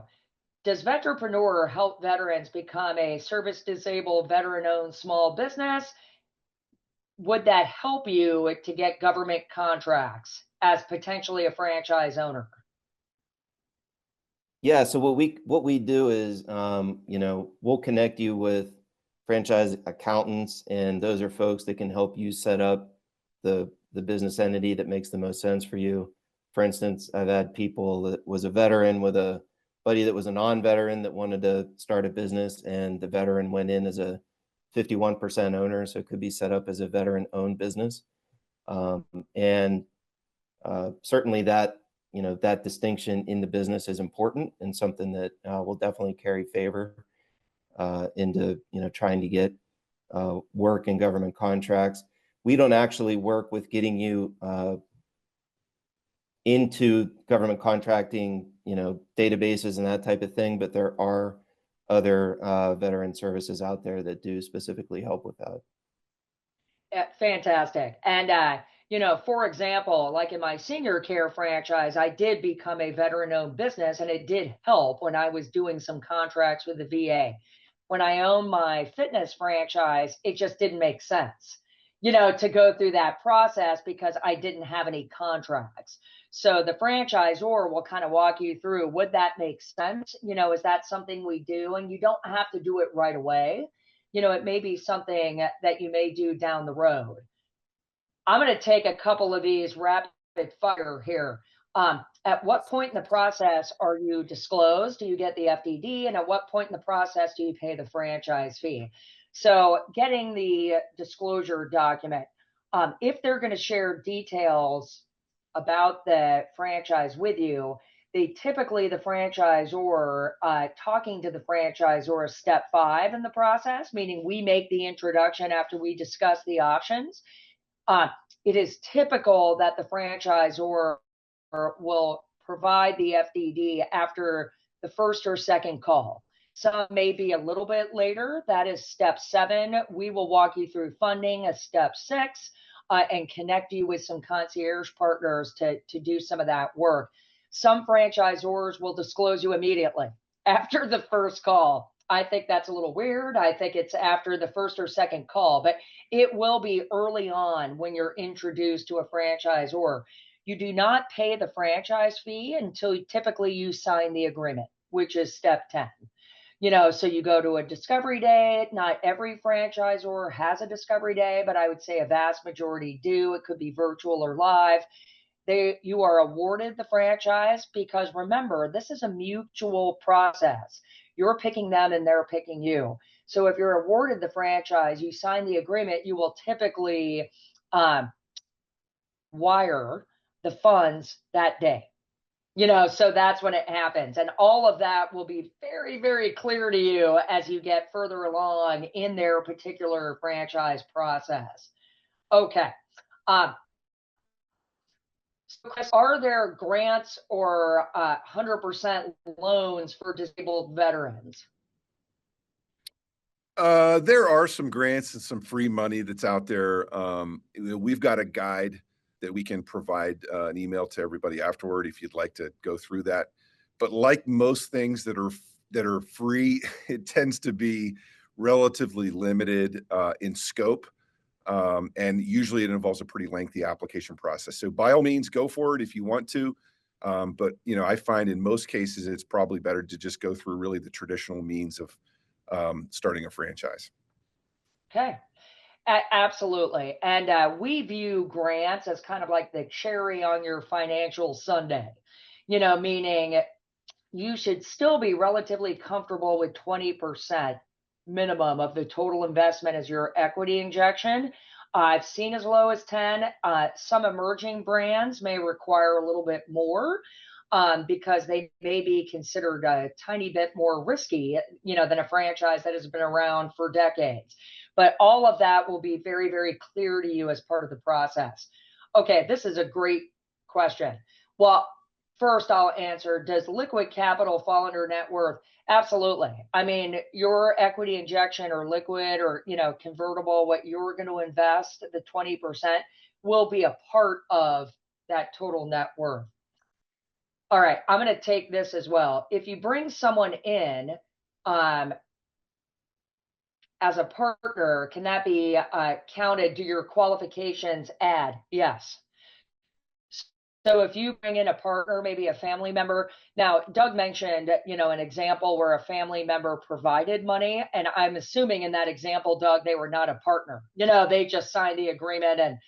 Does Vetrepreneur help veterans become a service-disabled, veteran-owned small business? Would that help you to get government contracts as potentially a franchise owner? Yeah, so what we do is, we'll connect you with franchise accountants, and those are folks that can help you set up the business entity that makes the most sense for you. For instance, I've had people that was a veteran with a buddy that was a non-veteran that wanted to start a business, and the veteran went in as a 51% owner, so it could be set up as a veteran-owned business. And certainly that distinction in the business is important and something that will definitely carry favor into trying to get work in government contracts. We don't actually work with getting you into government contracting, databases and that type of thing, but there are other veteran services out there that do specifically help with that. Yeah, fantastic. And, for example, like in my senior care franchise, I did become a veteran-owned business, and it did help when I was doing some contracts with the VA. When I owned my fitness franchise, it just didn't make sense, to go through that process because I didn't have any contracts. So the franchisor will kind of walk you through, would that make sense? Is that something we do? And you don't have to do it right away. It may be something that you may do down the road. I'm going to take a couple of these rapid fire here. At what point in the process are you disclosed? Do you get the FDD? And at what point in the process do you pay the franchise fee? So getting the disclosure document, if they're going to share details about the franchise with you, the franchisor, talking to the franchisor is step 5 in the process, meaning we make the introduction after we discuss the options. It is typical that the franchisor will provide the FDD after the first or second call. Some may be a little bit later. That is step 7. We will walk you through funding as step 6 and connect you with some concierge partners to do some of that work. Some franchisors will disclose you immediately after the first call. I think that's a little weird. I think it's after the first or second call, but it will be early on when you're introduced to a franchisor. You do not pay the franchise fee until typically you sign the agreement, which is step 10. So you go to a discovery day. Not every franchisor has a discovery day, but I would say a vast majority do. It could be virtual or live. You are awarded the franchise because, remember, this is a mutual process. You're picking them and they're picking you. So if you're awarded the franchise, you sign the agreement, you will typically wire the funds that day. So that's when it happens. And all of that will be very, very clear to you as you get further along in their particular franchise process. Okay. So Chris, are there grants or 100% loans for disabled veterans? There are some grants and some free money that's out there. We've got a guide that we can provide an email to everybody afterward if you'd like to go through that. But like most things that are free, it tends to be relatively limited in scope. And usually it involves a pretty lengthy application process. So by all means, go for it if you want to. But, you know, I find in most cases, it's probably better to just go through really the traditional means of starting a franchise. Okay. Absolutely. And we view grants as kind of like the cherry on your financial sundae, meaning you should still be relatively comfortable with 20% minimum of the total investment as your equity injection. I've seen as low as 10. Some emerging brands may require a little bit more because they may be considered a tiny bit more risky, than a franchise that has been around for decades. But all of that will be very, very clear to you as part of the process. Okay, this is a great question. Well, first I'll answer, does liquid capital fall under net worth? Absolutely. I mean, your equity injection or liquid or, convertible, what you're going to invest, the 20% will be a part of that total net worth. All right, I'm going to take this as well. If you bring someone in as a partner, can that be counted? Do your qualifications add? Yes. So if you bring in a partner, maybe a family member. Now, Doug mentioned, an example where a family member provided money. And I'm assuming in that example, Doug, they were not a partner. They just signed the agreement and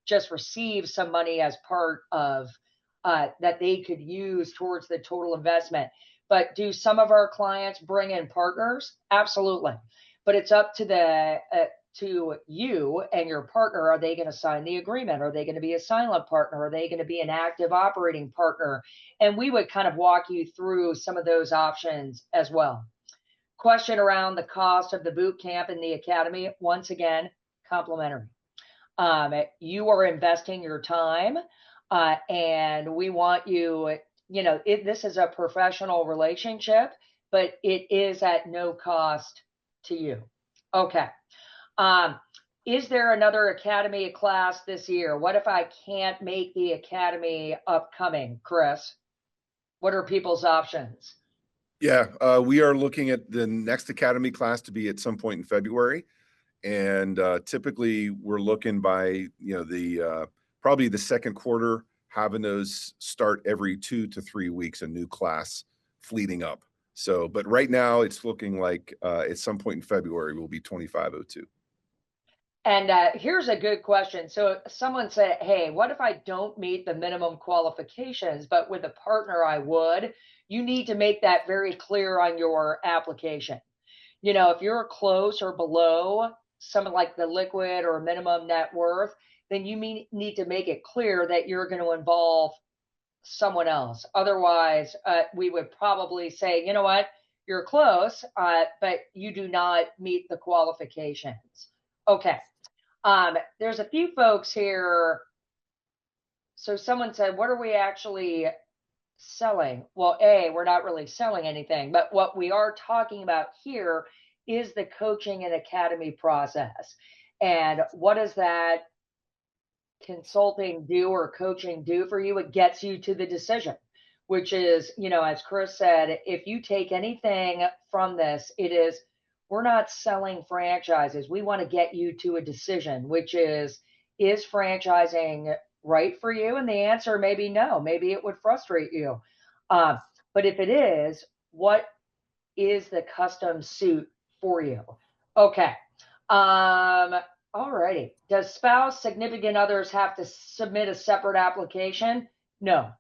just received some money as part of that they could use towards the total investment. But do some of our clients bring in partners? Absolutely. But it's up to to you and your partner. Are they going to sign the agreement? Are they going to be a silent partner? Are they going to be an active operating partner? And we would kind of walk you through some of those options as well. Question around the cost of the boot camp and the academy. Once again, complimentary. You are investing your time, and we want you, this is a professional relationship, but it is at no cost to you. Okay. Is there another academy class this year? What if I can't make the academy upcoming, Chris? What are people's options? Yeah, we are looking at the next academy class to be at some point in February. And typically we're looking by, the probably the second quarter, having those start every 2 to 3 weeks, a new class fleeting up. So, but right now it's looking like at some point in February will be 2502. And here's a good question. So someone said, hey, what if I don't meet the minimum qualifications, but with a partner I would? You need to make that very clear on your application. If you're close or below something like the liquid or minimum net worth, then you need to make it clear that you're going to involve someone else. Otherwise, we would probably say, you know what, you're close, but you do not meet the qualifications. Okay. There's a few folks here. So someone said, what are we actually selling? Well, we're not really selling anything, but what we are talking about here is the coaching and academy process. And what does that consulting do or coaching do for you? It gets you to the decision, which is, as Chris said, if you take anything from this, it is, we're not selling franchises. We want to get you to a decision, which is franchising right for you? And the answer may be no. Maybe it would frustrate you. But if it is, what is the custom suit for you? Okay. All righty. Does spouse, significant others have to submit a separate application? No,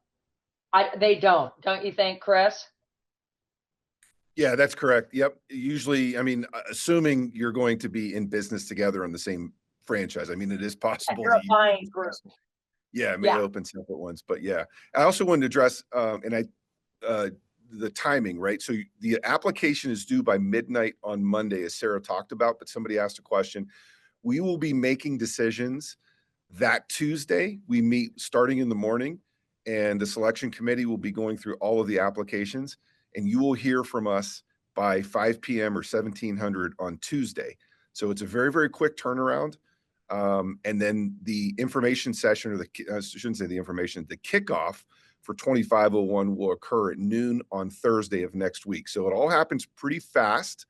they don't. Don't you think, Chris? Yeah, that's correct. Yep. Usually, I mean, assuming you're going to be in business together on the same franchise. I mean, it is possible. You're a buying group. Yeah, it may open separate ones, but yeah. I also wanted to address, the timing, right? So the application is due by midnight on Monday, as Sarah talked about, but somebody asked a question. We will be making decisions that Tuesday. We meet starting in the morning, and the selection committee will be going through all of the applications, and you will hear from us by 5 p.m. or 1700 on Tuesday. So it's a very, very quick turnaround. And then the information session, or I shouldn't say the information, the kickoff for 2501 will occur at noon on Thursday of next week. So it all happens pretty fast.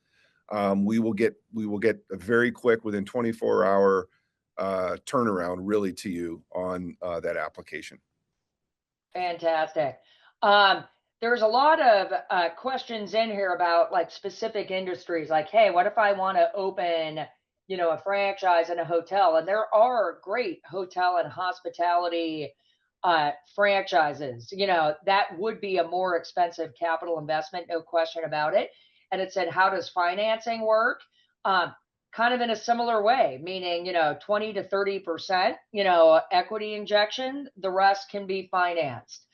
We will get a very quick, within 24-hour turnaround really to you on that application. Fantastic. There's a lot of questions in here about like specific industries, like, hey, what if I want to open, a franchise in a hotel? And there are great hotel and hospitality franchises. That would be a more expensive capital investment, no question about it. And it said, how does financing work? Kind of in a similar way, meaning, 20 to 30%, equity injection, the rest can be financed.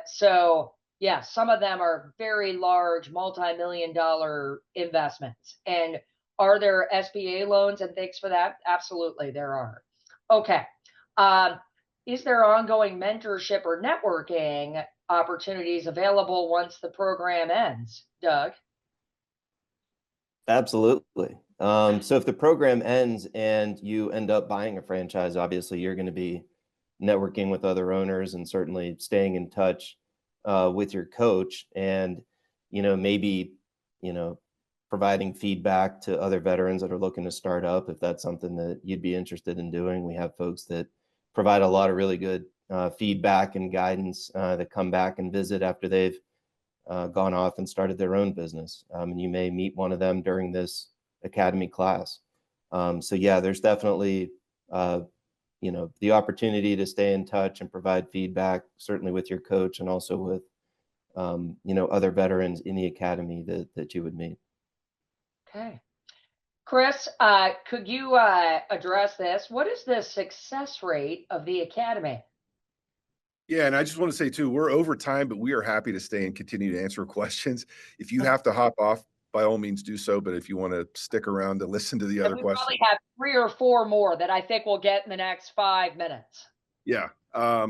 So yeah, some of them are very large, multi-million-dollar investments. And are there SBA loans and things for that? Absolutely, there are. Okay. Is there ongoing mentorship or networking opportunities available once the program ends, Doug? Absolutely. So if the program ends and you end up buying a franchise, obviously you're going to be networking with other owners and certainly staying in touch with your coach, and maybe providing feedback to other veterans that are looking to start up, if that's something that you'd be interested in doing. We have folks that provide a lot of really good feedback and guidance that come back and visit after they've gone off and started their own business, and you may meet one of them during this academy class. So yeah, there's definitely the opportunity to stay in touch and provide feedback, certainly with your coach and also with, other veterans in the academy that you would meet. Okay. Chris, could you address this? What is the success rate of the academy? Yeah, and I just want to say too, we're over time, but we are happy to stay and continue to answer questions. If you have to hop off, by all means do so. But if you want to stick around to listen to the other We questions, probably have 3 or 4 more that I think we'll get in the next 5 minutes. yeah.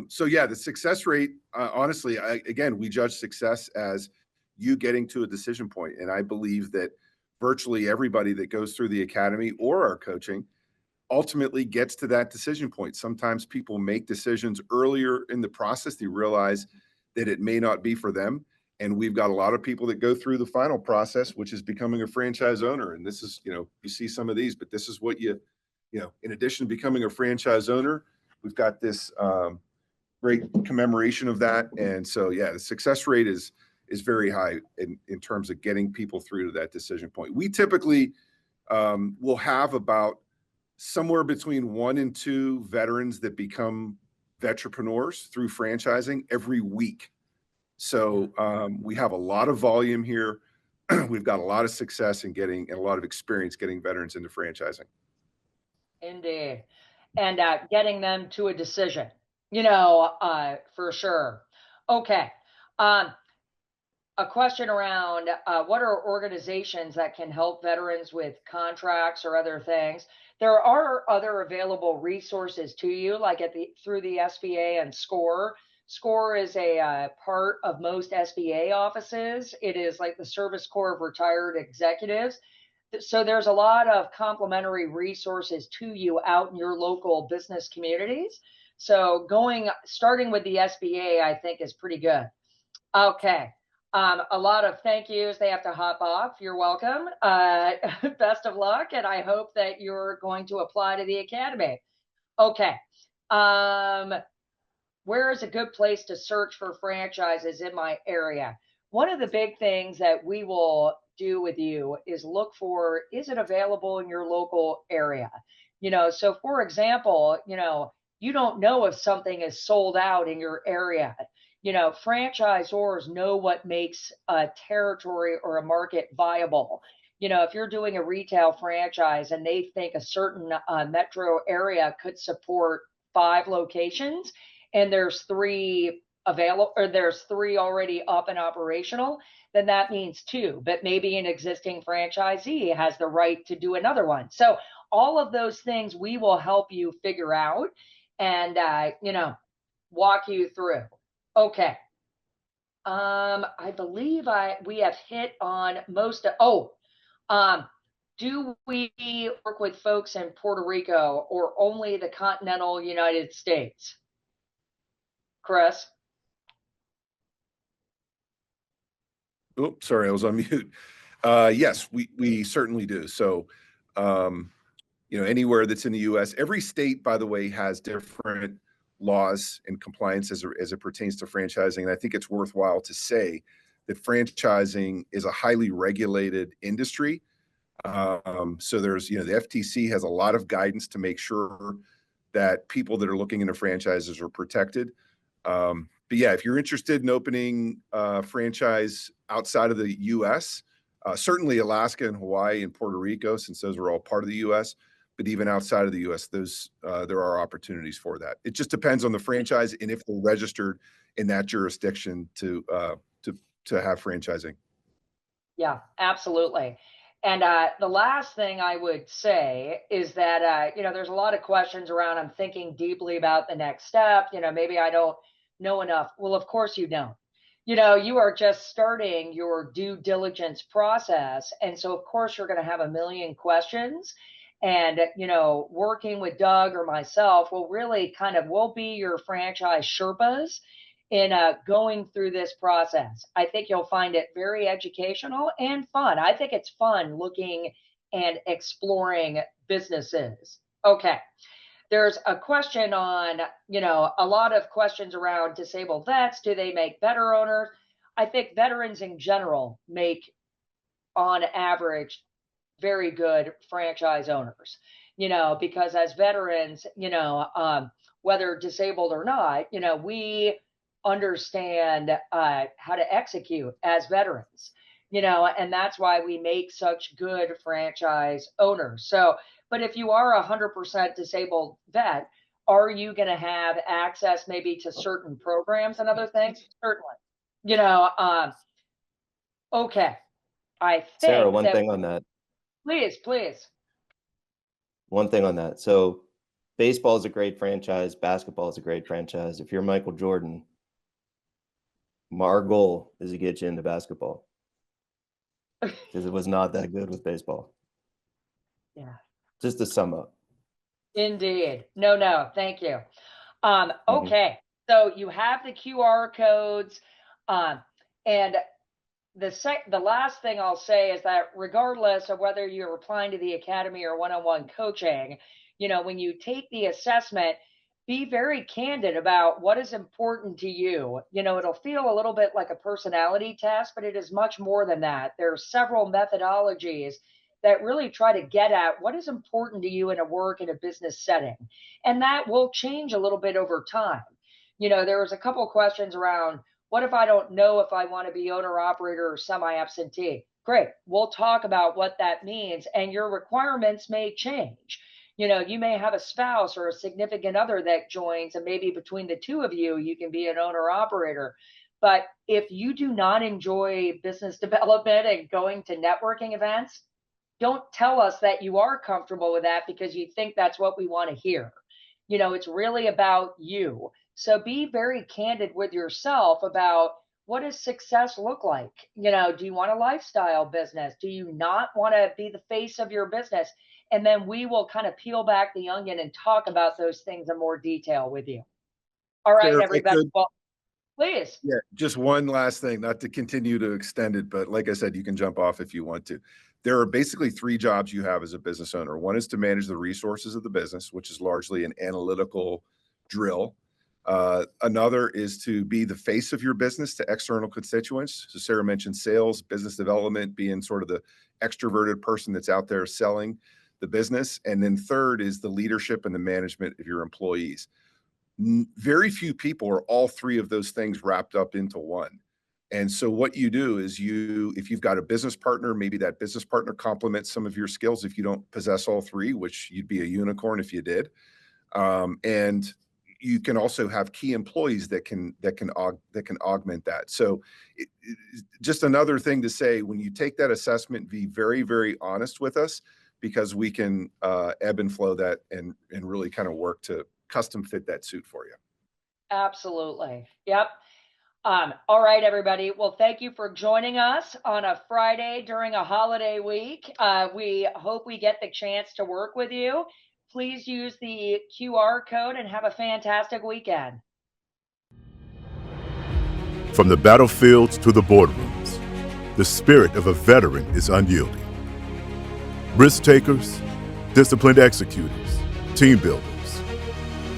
So yeah, the success rate, honestly, again, we judge success as you getting to a decision point. And I believe that virtually everybody that goes through the academy or our coaching ultimately gets to that decision point. Sometimes people make decisions earlier in the process. They realize that it may not be for them. And we've got a lot of people that go through the final process, which is becoming a franchise owner. And this is, you see some of these, but this is what in addition to becoming a franchise owner, we've got this great commemoration of that. And so, yeah, the success rate is very high in terms of getting people through to that decision point. We typically will have about somewhere between 1 and 2 veterans that become vetrepreneurs through franchising every week. So we have a lot of volume here. We've got a lot of success in and a lot of experience getting veterans into franchising. Indeed. And getting them to a decision, for sure. Okay. A question around what are organizations that can help veterans with contracts or other things? There are other available resources to you, like through the SBA and SCORE. SCORE is a part of most SBA offices. It is like the Service Corps of Retired Executives. So there's a lot of complementary resources to you out in your local business communities. So starting with the SBA, I think is pretty good. Okay. A lot of thank yous. They have to hop off. You're welcome. Best of luck. And I hope that you're going to apply to the academy. Okay. Where is a good place to search for franchises in my area? One of the big things that we will do with you is look for, is it available in your local area? So for example, you don't know if something is sold out in your area. Franchisors know what makes a territory or a market viable. If you're doing a retail franchise and they think a certain metro area could support 5 locations and there's 3 available, or there's 3 already up and operational, then that means 2, but maybe an existing franchisee has the right to do another one. So all of those things we will help you figure out and, walk you through. Okay. I believe we have hit on most of, do we work with folks in Puerto Rico or only the continental United States? Chris? Oh, sorry, I was on mute. Yes, we certainly do. So, anywhere that's in the U.S., every state, by the way, has different laws and compliance as it pertains to franchising. And I think it's worthwhile to say that franchising is a highly regulated industry. So there's, the FTC has a lot of guidance to make sure that people that are looking into franchises are protected. But yeah, if you're interested in opening a franchise outside of the U.S., certainly Alaska and Hawaii and Puerto Rico, since those are all part of the U.S., but even outside of the U.S., there are opportunities for that. It just depends on the franchise and if they're registered in that jurisdiction to have franchising. Yeah, absolutely. And the last thing I would say is that, there's a lot of questions around, I'm thinking deeply about the next step. Maybe I don't know enough. Well, of course you don't. You are just starting your due diligence process. And so, of course, you're going to have a million questions. And, working with Doug or myself we'll be your franchise Sherpas in going through this process. I think you'll find it very educational and fun. I think it's fun looking and exploring businesses. Okay. There's a question on, a lot of questions around disabled vets. Do they make better owners? I think veterans in general make, on average, very good franchise owners, because as veterans, whether disabled or not, we understand how to execute as veterans, and that's why we make such good franchise owners. So, but if you are 100% disabled vet, are you going to have access maybe to certain programs and other things? Certainly. Okay. I think Sarah, one thing on that. Please. One thing on that. So baseball is a great franchise. Basketball is a great franchise. If you're Michael Jordan, our goal is to get you into basketball because it was not that good with baseball. Yeah. Just to sum up. Indeed. No, thank you. Okay. So you have the QR codes, and the last thing I'll say is that regardless of whether you're applying to the academy or one-on-one coaching, when you take the assessment, be very candid about what is important to you. It'll feel a little bit like a personality test, but it is much more than that. There are several methodologies that really try to get at what is important to you in a work and a business setting. And that will change a little bit over time. There was a couple questions around, what if I don't know if I want to be owner operator or semi-absentee? Great. We'll talk about what that means, and your requirements may change. You may have a spouse or a significant other that joins, and maybe between the two of you, you can be an owner operator. But if you do not enjoy business development and going to networking events, don't tell us that you are comfortable with that because you think that's what we want to hear. It's really about you. So be very candid with yourself about, what does success look like? Do you want a lifestyle business? Do you not want to be the face of your business? And then we will kind of peel back the onion and talk about those things in more detail with you. All right, everybody. Well, please. Yeah, just one last thing, not to continue to extend it, but like I said, you can jump off if you want to. There are basically 3 jobs you have as a business owner. One is to manage the resources of the business, which is largely an analytical drill. Another is to be the face of your business to external constituents. So Sarah mentioned sales, business development, being sort of the extroverted person that's out there selling the business. And then third is the leadership and the management of your employees. Very few people are all 3 of those things wrapped up into one. And so what you do is if you've got a business partner, maybe that business partner complements some of your skills. If you don't possess all 3, which you'd be a unicorn if you did. And you can also have key employees that can augment that. So just another thing to say, when you take that assessment, be very, very honest with us, because we can ebb and flow that and really kind of work to custom fit that suit for you. Absolutely. Yep. All right, everybody. Well, thank you for joining us on a Friday during a holiday week. We hope we get the chance to work with you. Please use the QR code and have a fantastic weekend. From the battlefields to the boardrooms, the spirit of a veteran is unyielding. Risk takers, disciplined executors, team builders.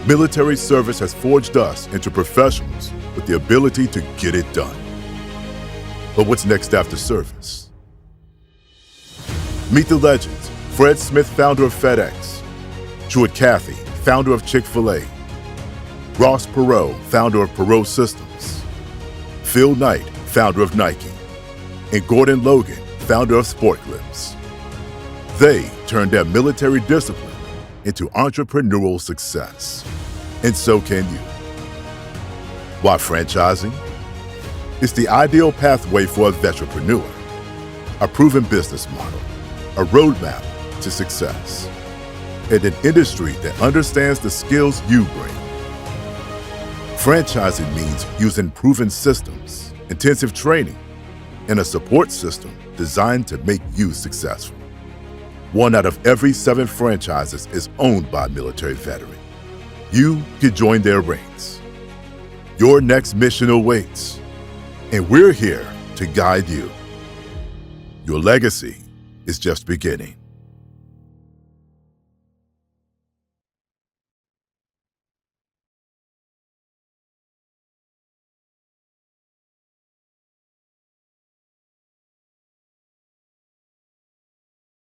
Military service has forged us into professionals with the ability to get it done. But what's next after service? Meet the legends: Fred Smith, founder of FedEx; Jewett Cathy, founder of Chick-fil-A; Ross Perot, founder of Perot Systems; Phil Knight, founder of Nike; and Gordon Logan, founder of Sport Clips. They turned their military discipline into entrepreneurial success. And so can you. Why franchising? It's the ideal pathway for a vetrepreneur, a proven business model, a roadmap to success, and an industry that understands the skills you bring. Franchising means using proven systems, intensive training, and a support system designed to make you successful. 1 out of every 7 franchises is owned by a military veteran. You could join their ranks. Your next mission awaits, and we're here to guide you. Your legacy is just beginning.